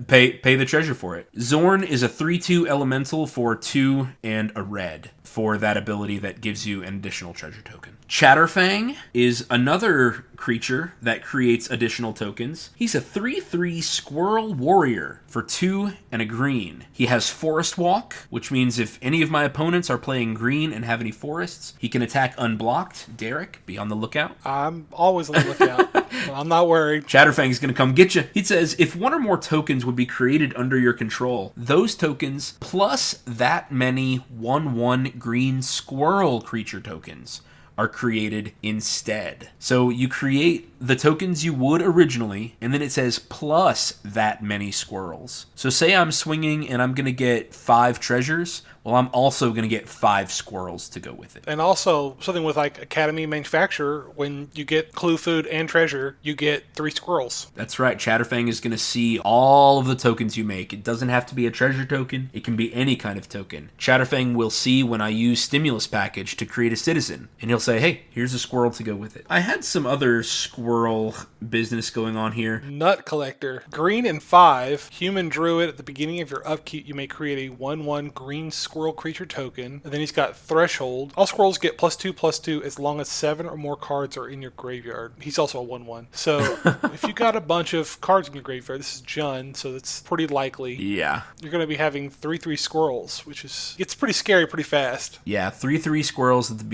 Pay the treasure for it. Zorn is a 3/2 elemental for 2 and a red for that ability that gives you an additional treasure token. Chatterfang is another creature that creates additional tokens. He's a 3/3 squirrel warrior for 2 and a green. He has Forest Walk, which means if any of my opponents are playing green and have any forests, he can attack unblocked. Derek, be on the lookout. I'm always on the lookout. I'm not worried. Chatterfang's going to come get you. He says, if 1 or more tokens would be created under your control, those tokens plus that many 1/1 green squirrel creature tokens are created instead. So you create the tokens you would originally, and then it says plus that many squirrels. So say I'm swinging and I'm going to get 5 treasures. Well, I'm also going to get 5 squirrels to go with it. And also, something with like Academy Manufacturer, when you get clue, food, and treasure, you get 3 squirrels. That's right. Chatterfang is going to see all of the tokens you make. It doesn't have to be a treasure token. It can be any kind of token. Chatterfang will see when I use Stimulus Package to create a citizen, and he'll say, hey, here's a squirrel to go with it. I had some other squirrel business going on here. Nut Collector. Green and 5. Human Druid. At the beginning of your upkeep, you may create a 1/1 green squirrel creature token. And then he's got Threshold. All squirrels get +2/+2 as long as 7 or more cards are in your graveyard. He's also a 1/1. So if you got a bunch of cards in your graveyard, this is Jun, so that's pretty likely. Yeah. You're going to be having 3/3 squirrels, which is, it's pretty scary pretty fast. Yeah, 3/3 squirrels at the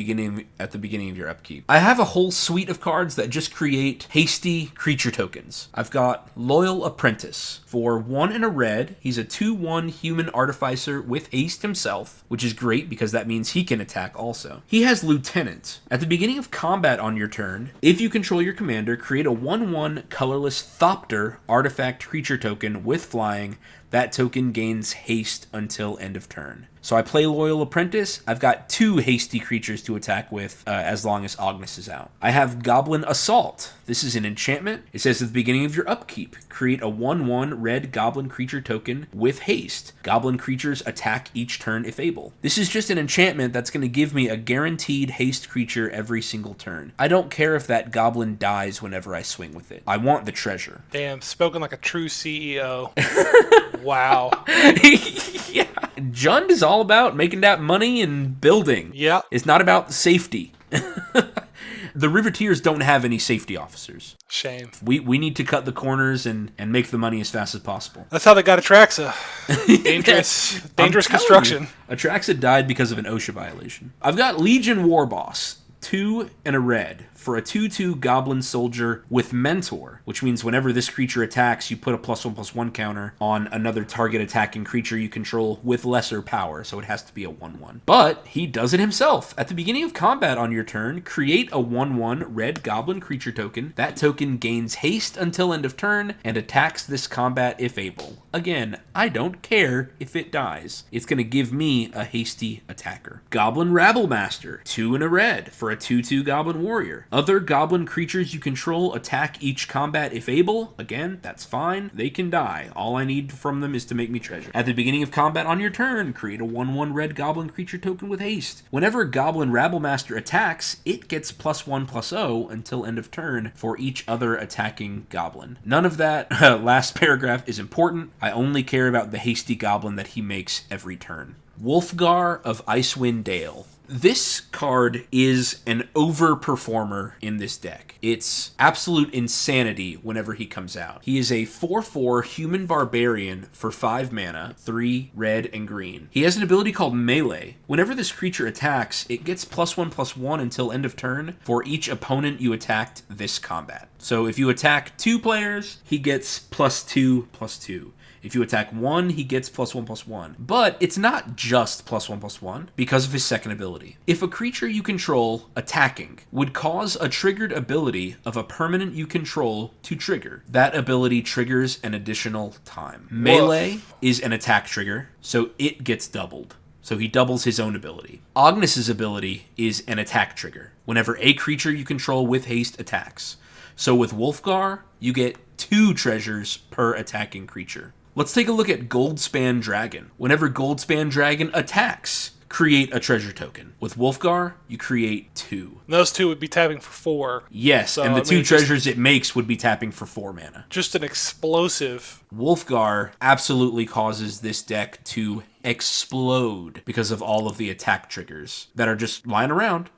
beginning of your upkeep. I have a whole suite of cards that just create hasty creature tokens. I've got Loyal Apprentice. For 1 and a red, he's a 2/1 human artificer with haste himself, which is great because that means he can attack also. He has Lieutenant. At the beginning of combat on your turn, if you control your commander, create a 1/1 colorless Thopter artifact creature token with flying That token gains haste until end of turn. So I play Loyal Apprentice. I've got 2 hasty creatures to attack with as long as Ognis is out. I have Goblin Assault. This is an enchantment. It says at the beginning of your upkeep, create a 1/1 red goblin creature token with haste. Goblin creatures attack each turn if able. This is just an enchantment that's going to give me a guaranteed haste creature every single turn. I don't care if that goblin dies whenever I swing with it. I want the treasure. Damn, spoken like a true CEO. Wow. Yeah. Jund is all about making that money and building. Yeah. It's not about safety. The Riveteers don't have any safety officers. Shame. We need to cut the corners and make the money as fast as possible. That's how they got Atraxa. Dangerous construction. Atraxa died because of an OSHA violation. I've got Legion Warboss. 2 and a red for a 2/2 Goblin Soldier with Mentor, which means whenever this creature attacks, you put a +1/+1 counter on another target attacking creature you control with lesser power, so it has to be a 1/1. But he does it himself. At the beginning of combat on your turn, create a 1/1 red Goblin creature token. That token gains haste until end of turn and attacks this combat if able. Again, I don't care if it dies. It's going to give me a hasty attacker. Goblin Rabblemaster, 2 and a red for a 2/2 Goblin Warrior. Other goblin creatures you control attack each combat if able. Again, that's fine. They can die. All I need from them is to make me treasure. At the beginning of combat on your turn, create a 1/1 red goblin creature token with haste. Whenever Goblin Rabblemaster attacks, it gets +1/+0 until end of turn for each other attacking goblin. None of that last paragraph is important. I only care about the hasty goblin that he makes every turn. Wolfgar of Icewind Dale. This card is an overperformer in this deck. It's absolute insanity whenever he comes out. He is a 4/4 human barbarian for 5 mana, 3 red and green. He has an ability called Melee. Whenever this creature attacks, it gets +1/+1 until end of turn for each opponent you attacked this combat. So if you attack 2 players, he gets +2/+2. If you attack 1, he gets +1/+1. But it's not just +1/+1 because of his second ability. If a creature you control attacking would cause a triggered ability of a permanent you control to trigger, that ability triggers an additional time. Melee is an attack trigger, so it gets doubled. So he doubles his own ability. Ognis' ability is an attack trigger whenever a creature you control with haste attacks. So with Wolfgar, you get 2 treasures per attacking creature. Let's take a look at Goldspan Dragon. Whenever Goldspan Dragon attacks, create a treasure token. With Wolfgar, you create 2. Those 2 would be tapping for 4. Yes, so, and the 2 treasures it makes would be tapping for 4 mana. Just an explosive. Wolfgar absolutely causes this deck to explode because of all of the attack triggers that are just lying around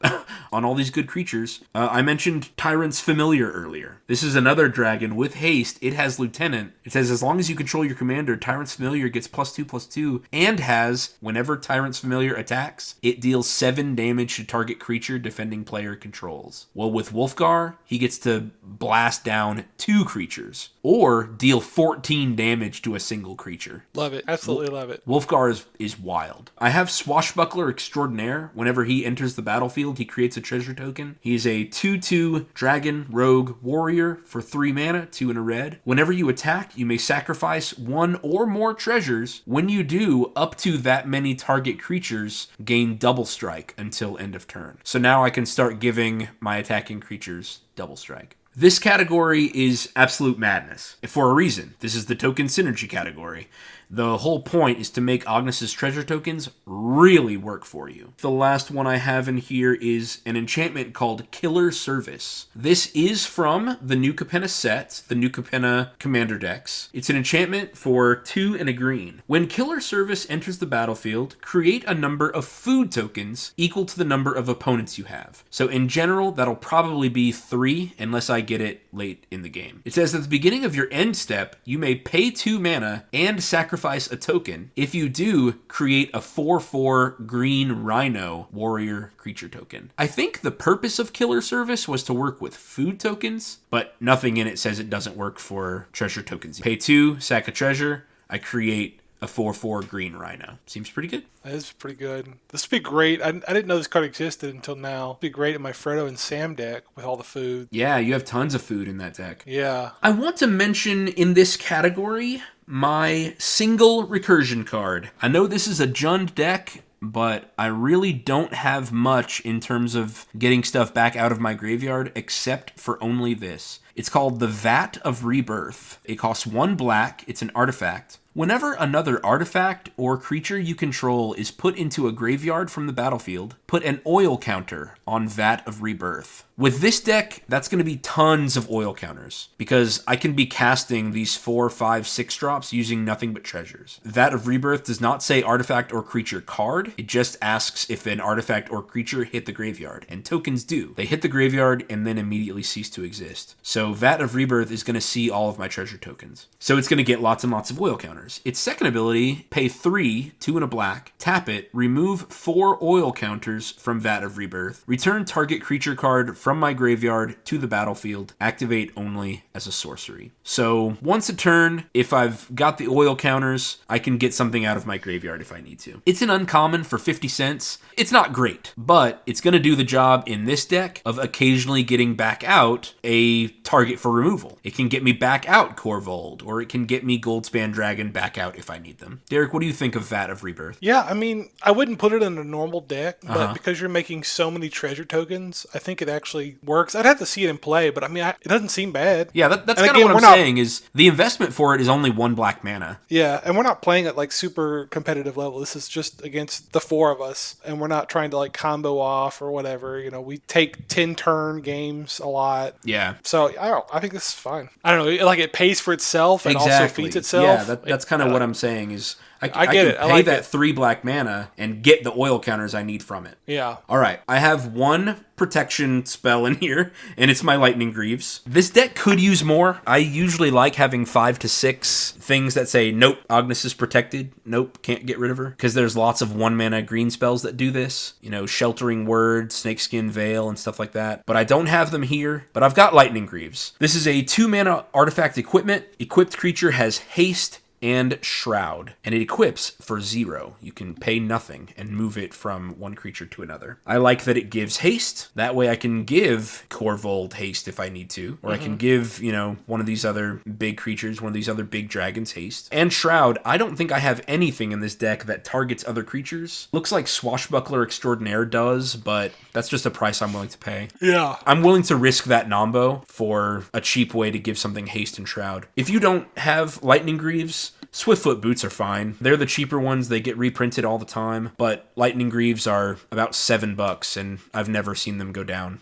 on all these good creatures. I mentioned Tyrant's Familiar earlier. This is another dragon with haste. It has Lieutenant. It says as long as you control your commander, Tyrant's Familiar gets +2/+2 and has, whenever Tyrant's Familiar attacks, it deals 7 damage to target creature defending player controls. Well, with Wolfgar, he gets to blast down 2 creatures or deal 14 damage to a single creature. Love it. Absolutely love it. Wolfgar is wild. I have Swashbuckler Extraordinaire. Whenever he enters the battlefield, he creates a treasure token. He is a 2/2 dragon rogue warrior for 3 mana, 2 and a red. Whenever you attack, you may sacrifice 1 or more treasures. When you do, up to that many target creatures gain double strike until end of turn. So now I can start giving my attacking creatures double strike. This category is absolute madness. For a reason. This is the token synergy category. The whole point is to make Ognis' treasure tokens really work for you. The last one I have in here is an enchantment called Killer Service. This is from the New Capenna set, the New Capenna commander decks. It's an enchantment for 2 and a green. When Killer Service enters the battlefield, create a number of food tokens equal to the number of opponents you have. So in general, that'll probably be 3 unless I get it late in the game. It says at the beginning of your end step, you may pay 2 mana and sacrifice a token. If you do, create a 4/4 green rhino warrior creature token. I think the purpose of Killer Service was to work with food tokens, but nothing in it says it doesn't work for treasure tokens. Pay 2, sack a treasure, I create a 4/4 green Rhino. Seems pretty good. That is pretty good. This would be great. I didn't know this card existed until now. It'd be great in my Frodo and Sam deck with all the food. Yeah, you have tons of food in that deck. Yeah. I want to mention in this category my single recursion card. I know this is a Jund deck, but I really don't have much in terms of getting stuff back out of my graveyard except for only this. It's called the Vat of Rebirth. It costs 1 black. It's an artifact. Whenever another artifact or creature you control is put into a graveyard from the battlefield, put an oil counter on Vat of Rebirth. With this deck, that's going to be tons of oil counters, because I can be casting these 4, 5, 6 drops using nothing but treasures. Vat of Rebirth does not say artifact or creature card, it just asks if an artifact or creature hit the graveyard, and tokens do. They hit the graveyard and then immediately cease to exist. So Vat of Rebirth is going to see all of my treasure tokens. So it's going to get lots and lots of oil counters. Its second ability, pay 3, 2 and a black, tap it, remove 4 oil counters from Vat of Rebirth, return target creature card from my graveyard to the battlefield, activate only as a sorcery. So once a turn, if I've got the oil counters, I can get something out of my graveyard if I need to. It's an uncommon for 50 cents. It's not great, but it's going to do the job in this deck of occasionally getting back out a target for removal. It can get me back out Corvold, or it can get me Goldspan Dragon back out if I need them. Derek, what do you think of Vat of Rebirth? Yeah, I mean, I wouldn't put it in a normal deck, but because you're making so many treasure tokens, I think it actually works. I'd have to see it in play, but I mean, it doesn't seem bad. Yeah, that's kind of what I'm saying is the investment for it is only 1 black mana. Yeah, and we're not playing at like super competitive level. This is just against the 4 of us, and we're not trying to like combo off or whatever. You know, we take 10 turn games a lot. Yeah. So I think this is fine. I don't know, like it pays for itself and also feeds itself. Yeah, that's kind of what I'm saying is I can pay that 3 black mana and get the oil counters I need from it. Yeah. All right, I have 1 protection spell in here, and it's my Lightning Greaves. This deck could use more. I usually like having 5 to 6 things that say, nope, Ognis is protected. Nope, can't get rid of her. Because there's lots of 1 mana green spells that do this. You know, Sheltering Word, Snakeskin Veil, and stuff like that. But I don't have them here, but I've got Lightning Greaves. This is a 2 mana artifact equipment. Equipped creature has haste and Shroud, and it equips for 0. You can pay nothing and move it from one creature to another. I like that it gives haste. That way I can give Corvold haste if I need to, or I can give, you know, one of these other big creatures, one of these other big dragons haste. And Shroud, I don't think I have anything in this deck that targets other creatures. Looks like Swashbuckler Extraordinaire does, but that's just a price I'm willing to pay. Yeah. I'm willing to risk that Nombo for a cheap way to give something haste and Shroud. If you don't have Lightning Greaves, Swiftfoot Boots are fine. They're the cheaper ones. They get reprinted all the time. But Lightning Greaves are about $7, and I've never seen them go down.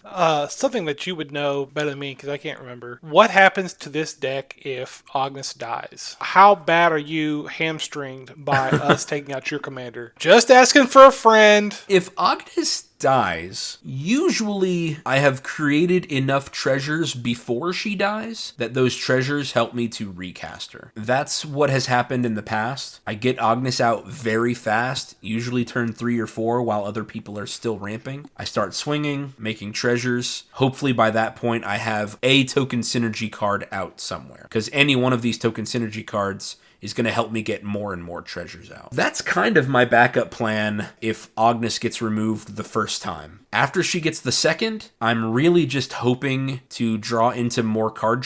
Something that you would know better than me, because I can't remember. What happens to this deck if Ognis dies? How bad are you hamstringed by us taking out your commander? Just asking for a friend. If Ognis dies, usually I have created enough treasures before she dies that those treasures help me to recast her. That's what has happened in the past. I get Ognis out very fast, usually turn 3 or 4 while other people are still ramping. I start swinging, making treasures. Hopefully by that point I have a token synergy card out somewhere, because any one of these token synergy cards is going to help me get more and more treasures out. That's kind of my backup plan if Ognis gets removed the first time. After she gets the second, I'm really just hoping to draw into more card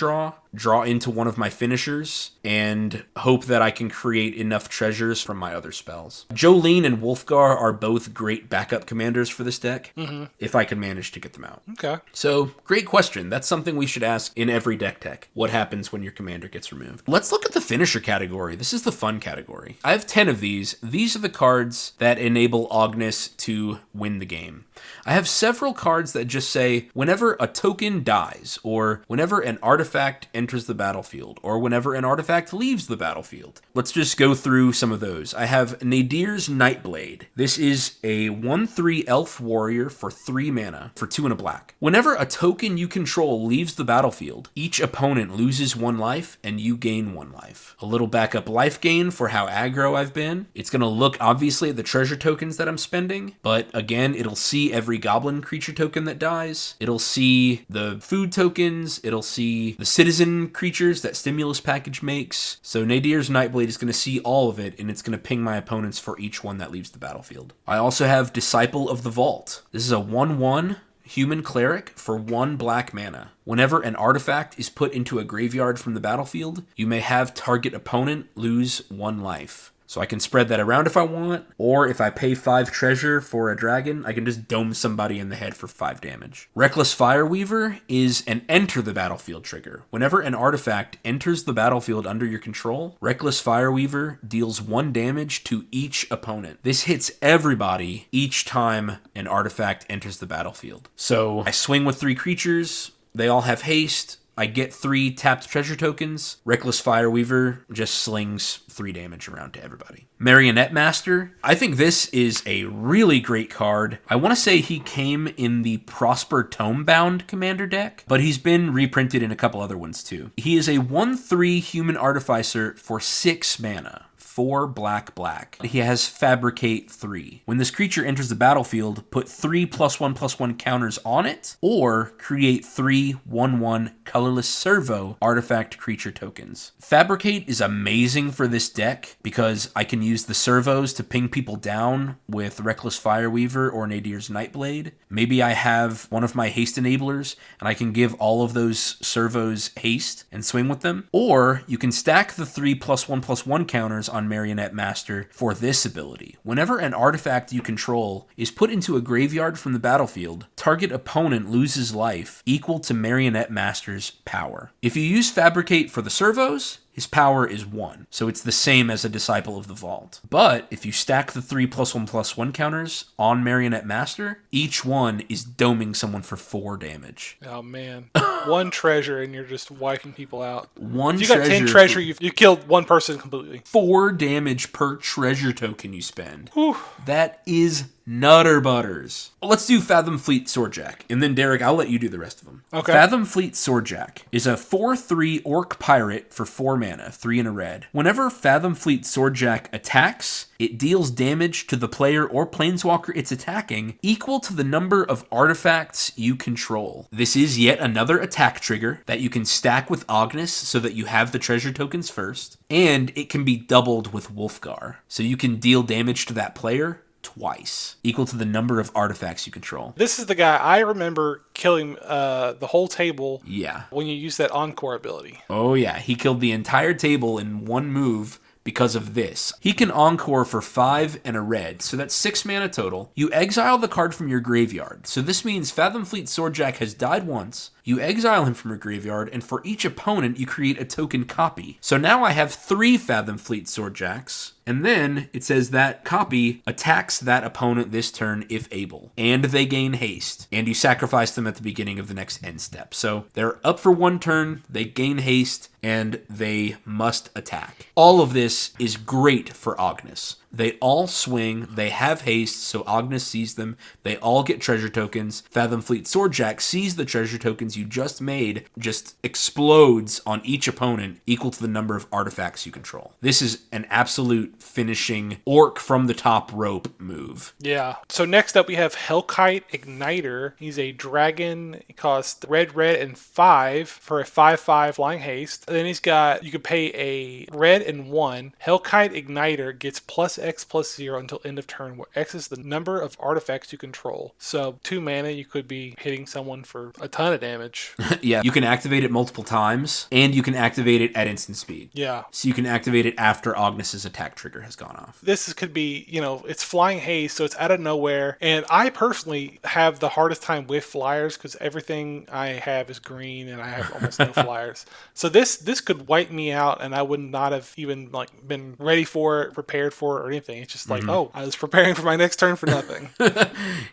draw into one of my finishers, and hope that I can create enough treasures from my other spells. Jolene and Wolfgar are both great backup commanders for this deck, if I can manage to get them out. Okay. So, great question. That's something we should ask in every deck tech. What happens when your commander gets removed? Let's look at the finisher category. This is the fun category. I have 10 of these. These are the cards that enable Ognis to win the game. I have several cards that just say, whenever a token dies, or whenever an artifact enters the battlefield, or whenever an artifact leaves the battlefield. Let's just go through some of those. I have Nadir's Nightblade. This is a 1/3 elf warrior for 3 mana, for 2 and a black. Whenever a token you control leaves the battlefield, each opponent loses 1 life, and you gain 1 life. A little backup life gain for how aggro I've been. It's going to look, obviously, at the treasure tokens that I'm spending, but again, it'll see every goblin creature token that dies. It'll see the food tokens. It'll see the citizen poison creatures that Stimulus package makes. So Nadier's Nightblade is going to see all of it, and it's going to ping my opponents for each one that leaves the battlefield. I also have Disciple of the Vault. This is a 1/1 human cleric for 1 black mana. Whenever an artifact is put into a graveyard from the battlefield, you may have target opponent lose 1 life. So I can spread that around if I want, or if I pay 5 treasure for a dragon, I can just dome somebody in the head for 5 damage. Reckless Fireweaver is an enter the battlefield trigger. Whenever an artifact enters the battlefield under your control, Reckless Fireweaver deals 1 damage to each opponent. This hits everybody each time an artifact enters the battlefield. So I swing with 3 creatures, they all have haste, I get 3 tapped treasure tokens. Reckless Fireweaver just slings 3 damage around to everybody. Marionette Master. I think this is a really great card. I want to say he came in the Prosper Tomebound commander deck, but he's been reprinted in a couple other ones too. He is a 1/3 human artificer for 6 mana. 4 black. He has Fabricate 3. When this creature enters the battlefield, put 3 +1/+1 counters on it, or create 3 1/1 colorless servo artifact creature tokens. Fabricate is amazing for this deck because I can use the servos to ping people down with Reckless Fireweaver or Nadier's Nightblade. Maybe I have one of my haste enablers and I can give all of those servos haste and swing with them. Or you can stack the 3 +1/+1 counters on Marionette Master for this ability. Whenever an artifact you control is put into a graveyard from the battlefield, target opponent loses life equal to Marionette Master's power. If you use Fabricate for the servos, his power is 1, so it's the same as a Disciple of the Vault. But if you stack the 3 +1/+1 counters on Marionette Master, each one is doming someone for 4 damage. Oh man. 1 treasure and you're just wiping people out. If you got 10 treasure, you killed 1 person completely. 4 damage per treasure token you spend. Whew. That is nutter butters. Let's do Fathom Fleet Swordjack, and then Derek, I'll let you do the rest of them. Okay. Fathom Fleet Swordjack is a 4/3 orc pirate for 4 mana, 3 and a red. Whenever Fathom Fleet Swordjack attacks, it deals damage to the player or planeswalker it's attacking equal to the number of artifacts you control. This is yet another attack trigger that you can stack with Ognis so that you have the treasure tokens first, and it can be doubled with Wolfgar. So you can deal damage to that player twice, equal to the number of artifacts you control. This is the guy I remember killing the whole table. Yeah. When you use that Encore ability. Oh yeah, he killed the entire table in 1 move because of this. He can Encore for 5 and a red, so that's 6 mana total. You exile the card from your graveyard. So this means Fathom Fleet Swordjack has died once, you exile him from your graveyard, and for each opponent you create a token copy. So now I have 3 Fathom Fleet Swordjacks, and then it says that copy attacks that opponent this turn if able, and they gain haste, and you sacrifice them at the beginning of the next end step. So they're up for 1 turn, they gain haste, and they must attack. All of this is great for Ognis. They all swing, they have haste, so Ognis sees them, they all get treasure tokens. Fathom Fleet Swordjack sees the treasure tokens you just made, just explodes on each opponent, equal to the number of artifacts you control. This is an absolute finishing orc from the top rope move. Yeah. So next up we have Hellkite Igniter. He's a dragon. He costs red, and 5 for a 5/5 flying haste. And then he's got, you could pay a red and 1. Hellkite Igniter gets +X/+0 until end of turn, where X is the number of artifacts you control. So 2 mana, you could be hitting someone for a ton of damage. Yeah, you can activate it multiple times, and you can activate it at instant speed. Yeah. So you can activate it after Ognis's attack trigger has gone off. This could be, it's flying haste, so it's out of nowhere. And I personally have the hardest time with flyers because everything I have is green and I have almost no flyers. So this could wipe me out, and I would not have even been ready for it, prepared for it, or anything. It's just oh, I was preparing for my next turn for nothing.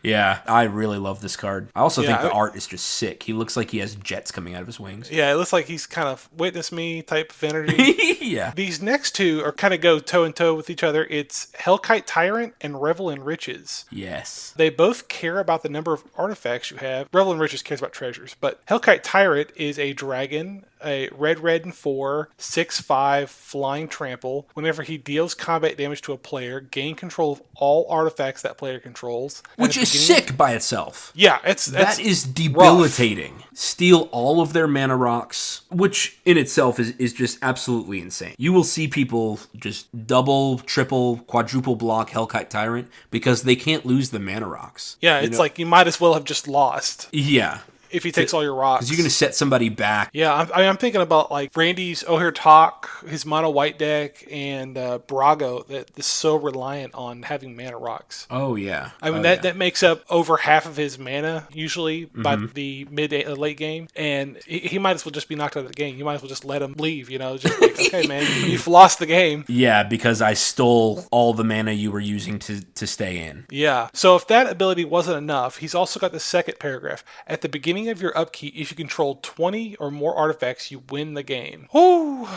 Yeah, I really love this card. I also think the art is just sick. He looks like he has jets coming out of his wings. Yeah, it looks like he's kind of witness me type of energy. Yeah. These next two are kind of go toe and toe with each other. It's Hellkite Tyrant and Revel in Riches. Yes. They both care about the number of artifacts you have. Revel in Riches cares about treasures, but Hellkite Tyrant is a dragon, a red, and 4, 6/5 flying trample. Whenever he deals combat damage to a player, gain control of all artifacts that player controls. Which is sick by itself. Yeah, that is debilitating. Rough. Steal all of their mana rocks, which in itself is just absolutely insane. You will see people just double, triple, quadruple block Hellkite Tyrant because they can't lose the mana rocks. Yeah, it's like you might as well have just lost. Yeah. If he takes all your rocks. Because you're going to set somebody back. Yeah, I'm thinking about like Randy's O'Hare Talk, his mono white deck, and Brago that is so reliant on having mana rocks. Oh, yeah. I mean, that makes up over half of his mana, usually, by the late game. And he might as well just be knocked out of the game. You might as well just let him leave, Just like, okay, man, you've lost the game. Yeah, because I stole all the mana you were using to stay in. Yeah. So if that ability wasn't enough, he's also got the second paragraph. At the beginning of your upkeep, if you control 20 or more artifacts, you win the game. Woo!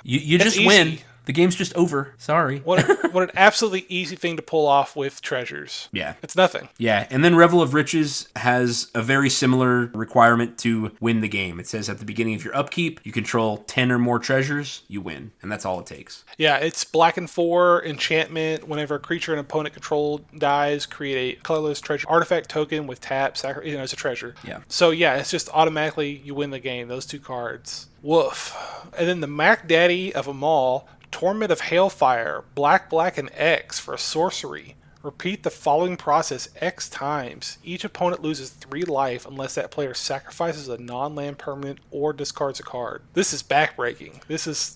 You just easy. Win. The game's just over. Sorry. What an absolutely easy thing to pull off with treasures. Yeah. It's nothing. Yeah, and then Revel of Riches has a very similar requirement to win the game. It says at the beginning of your upkeep, you control 10 or more treasures, you win. And that's all it takes. Yeah, it's black and 4 enchantment. Whenever a creature an opponent controlled dies, create a colorless treasure artifact token with tap. It's a treasure. Yeah. So yeah, it's just automatically you win the game. Those two cards. Woof. And then the Mac Daddy of them all, Torment of Hailfire, black, and X for a sorcery. Repeat the following process X times. Each opponent loses 3 life unless that player sacrifices a non-land permanent or discards a card. This is backbreaking. This is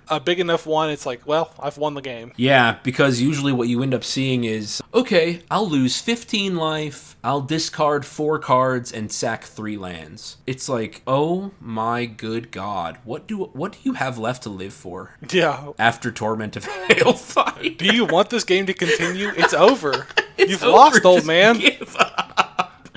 a big enough one. It's like, well, I've won the game. Yeah, because usually what you end up seeing is, okay, I'll lose 15 life, I'll discard 4 cards and sack 3 lands. It's like, oh my good God, what do you have left to live for? Yeah. After Torment of Hailfire. Do you want this game to continue? It's over. You've lost, old man. Give up.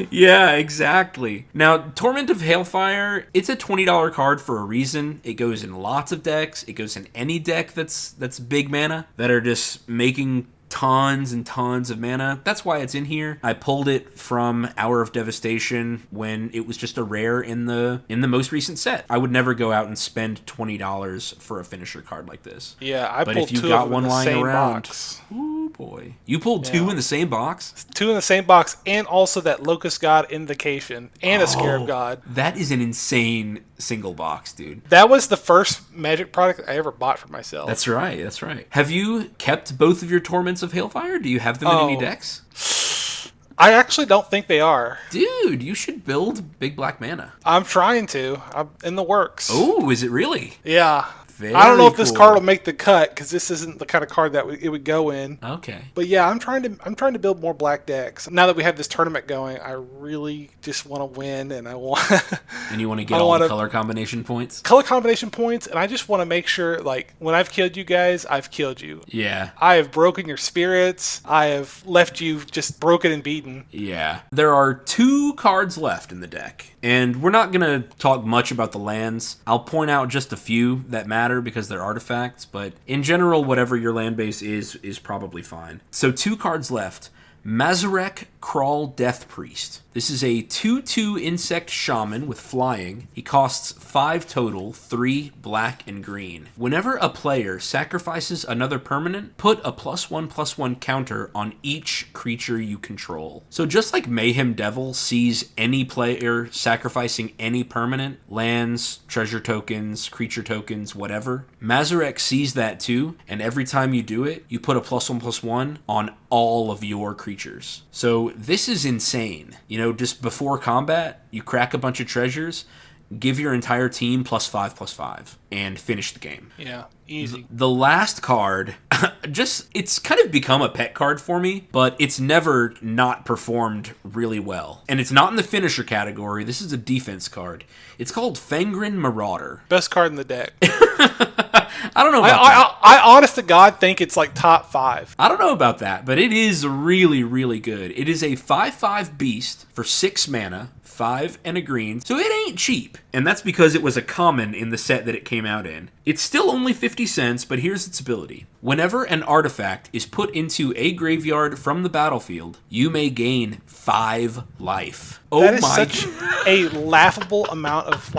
Yeah, exactly. Now, Torment of Hailfire, it's a $20 card for a reason. It goes in lots of decks. It goes in any deck that's big mana, that are just making tons and tons of mana. That's why it's in here. I pulled it from Hour of Devastation when it was just a rare in the most recent set. I would never go out and spend $20 for a finisher card like this. Yeah, I but pulled if you 2 got of them one in the lying same around, box. Ooh boy, you pulled 2 in the same box. 2 in the same box, and also that Locust God Invocation and a Scarab God. That is an insane single box, dude. That was the first Magic product I ever bought for myself. That's right. Have you kept both of your Torments of Hailfire? Do you have them in any decks? I actually don't think they are. Dude, you should build big black mana. I'm trying to. I'm in the works. Oh, is it really? Yeah. Very I don't know if cool. this card will make the cut because this isn't the kind of card that it would go in. Okay. But yeah, I'm trying to build more black decks. Now that we have this tournament going, I really just want to win, and I want. And you want to get all the color combination points. Color combination points, and I just want to make sure, like, when I've killed you guys, I've killed you. Yeah. I have broken your spirits. I have left you just broken and beaten. Yeah. There are 2 cards left in the deck. And we're not going to talk much about the lands. I'll point out just a few that matter because they're artifacts, but in general, whatever your land base is probably fine. So 2 cards left. Mazarek Crawl Death Priest. This is a 2/2 insect shaman with flying. He costs 5 total, 3 black and green. Whenever a player sacrifices another permanent, put a +1/+1 counter on each creature you control. So just like Mayhem Devil sees any player sacrificing any permanent, lands, treasure tokens, creature tokens, whatever, Mazarek sees that too, and every time you do it, you put a +1/+1 on all of your creatures. So this is insane. Just before combat, you crack a bunch of treasures, give your entire team +5/+5, and finish the game. Yeah, easy. The last card, it's kind of become a pet card for me, but it's never not performed really well. And it's not in the finisher category. This is a defense card. It's called Fangren Marauder. Best card in the deck. I don't know about that. I honest to God think it's like top 5. I don't know about that, but it is really, really good. It is a 5/5 beast for 6 mana, 5 and a green, so it ain't cheap. And that's because it was a common in the set that it came out in. It's still only 50 cents, but here's its ability. Whenever an artifact is put into a graveyard from the battlefield, you may gain 5 life. That is such a laughable amount of,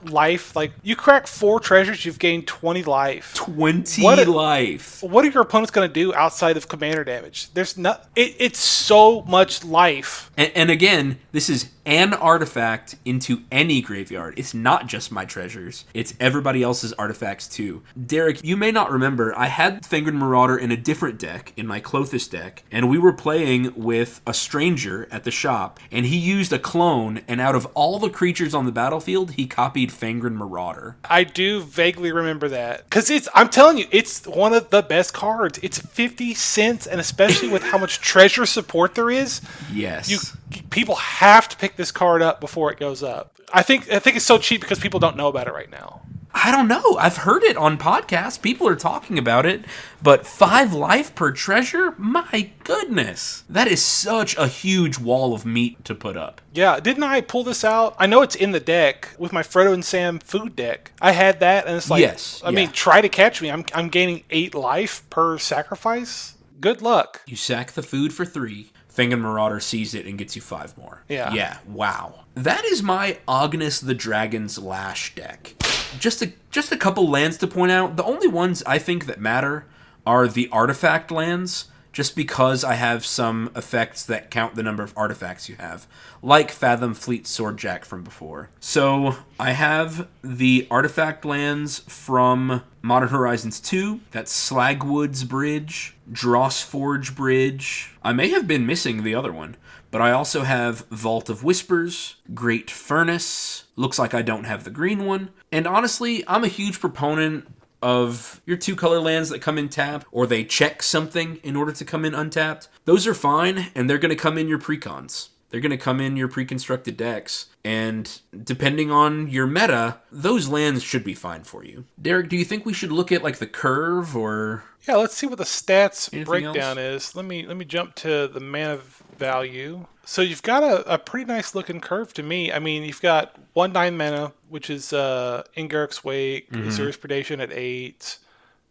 life. Like, you crack 4 treasures, you've gained 20 life. 20 life. What are your opponents going to do outside of commander damage? There's not. It's so much life. And again, this is an artifact into any graveyard. It's not just my treasures. It's everybody else's artifacts too. Derek, you may not remember, I had Fingered Marauder in a different deck, in my Clothis deck, and we were playing with a stranger at the shop, and he used a clone, and out of all the creatures on the battlefield, he copied Fingered Marauder. I do vaguely remember that. Because I'm telling you, it's one of the best cards. It's 50 cents, and especially with how much treasure support there is. Yes. People have to pick this card up before it goes up. I think it's so cheap because people don't know about it right now. I don't know. I've heard it on podcasts. People are talking about it. But 5 life per treasure? My goodness. That is such a huge wall of meat to put up. Yeah, didn't I pull this out? I know it's in the deck with my Frodo and Sam food deck. I had that, and it's like, yes, I mean, try to catch me. I'm gaining 8 life per sacrifice. Good luck. You sack the food for 3. Fingered Marauder sees it and gets you 5 more. Yeah. Yeah, wow. That is my Ognis the Dragon's Lash deck. Just a couple lands to point out. The only ones I think that matter are the artifact lands, just because I have some effects that count the number of artifacts you have, like Fathom Fleet Swordjack from before. So I have the artifact lands from Modern Horizons 2, that's Slagwood's Bridge, Drossforge Bridge. I may have been missing the other one, but I also have Vault of Whispers, Great Furnace, looks like I don't have the green one, and honestly, I'm a huge proponent of your 2-color lands that come in tap, or they check something in order to come in untapped. Those are fine, and they're going to come in your precons. They're going to come in your pre-constructed decks, and depending on your meta, those lands should be fine for you. Derek, do you think we should look at like the curve, or... Yeah, let's see what the stats else? breakdown is. Let me jump to the mana value. So you've got a pretty nice looking curve to me. I mean, you've got 1/9 mana, which is Ingarrick's Wake, Azura's Predation at 8,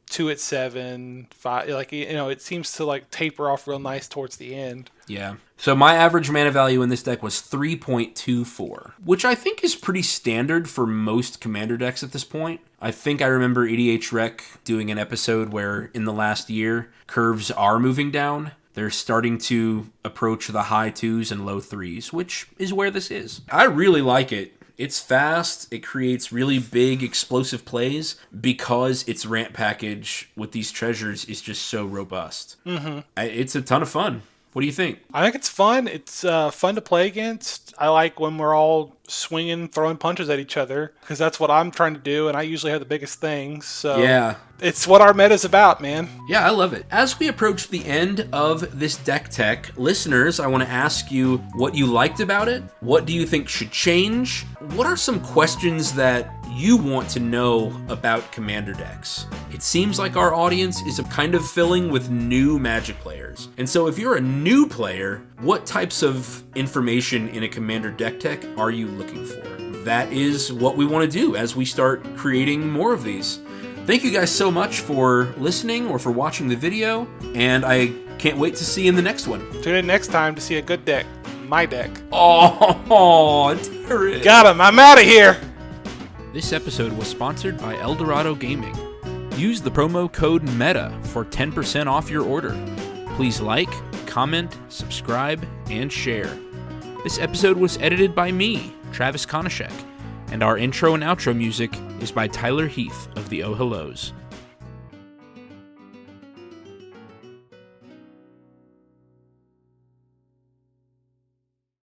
2 at 7, 5. Like, you know, it seems to like taper off real nice towards the end. Yeah. So my average mana value in this deck was 3.24, which I think is pretty standard for most commander decks at this point. I think I remember EDH Rec doing an episode where in the last year, curves are moving down. They're starting to approach the high 2s and low 3s, which is where this is. I really like it. It's fast. It creates really big, explosive plays because its ramp package with these treasures is just so robust. Mm-hmm. It's a ton of fun. What do you think? I think it's fun. It's fun to play against. I like when we're all swinging, throwing punches at each other, because that's what I'm trying to do, and I usually have the biggest things. So yeah. It's what our meta's about, man. Yeah, I love it. As we approach the end of this deck tech, listeners, I want to ask you what you liked about it. What do you think should change? What are some questions that you want to know about commander decks? It seems like our audience is kind of filling with new Magic players. And so if you're a new player, what types of information in a commander deck tech are you looking for? That is what we want to do as we start creating more of these. Thank you guys so much for listening or for watching the video, and I can't wait to see you in the next one. Tune in next time to see a good deck. My deck. Oh, Derek. Got him. I'm out of here. This episode was sponsored by Dorado Gaming. Use the promo code META for 10% off your order. Please like, comment, subscribe, and share. This episode was edited by me, Travis Konishek, and our intro and outro music is by Tyler Heath of the Oh Hellos.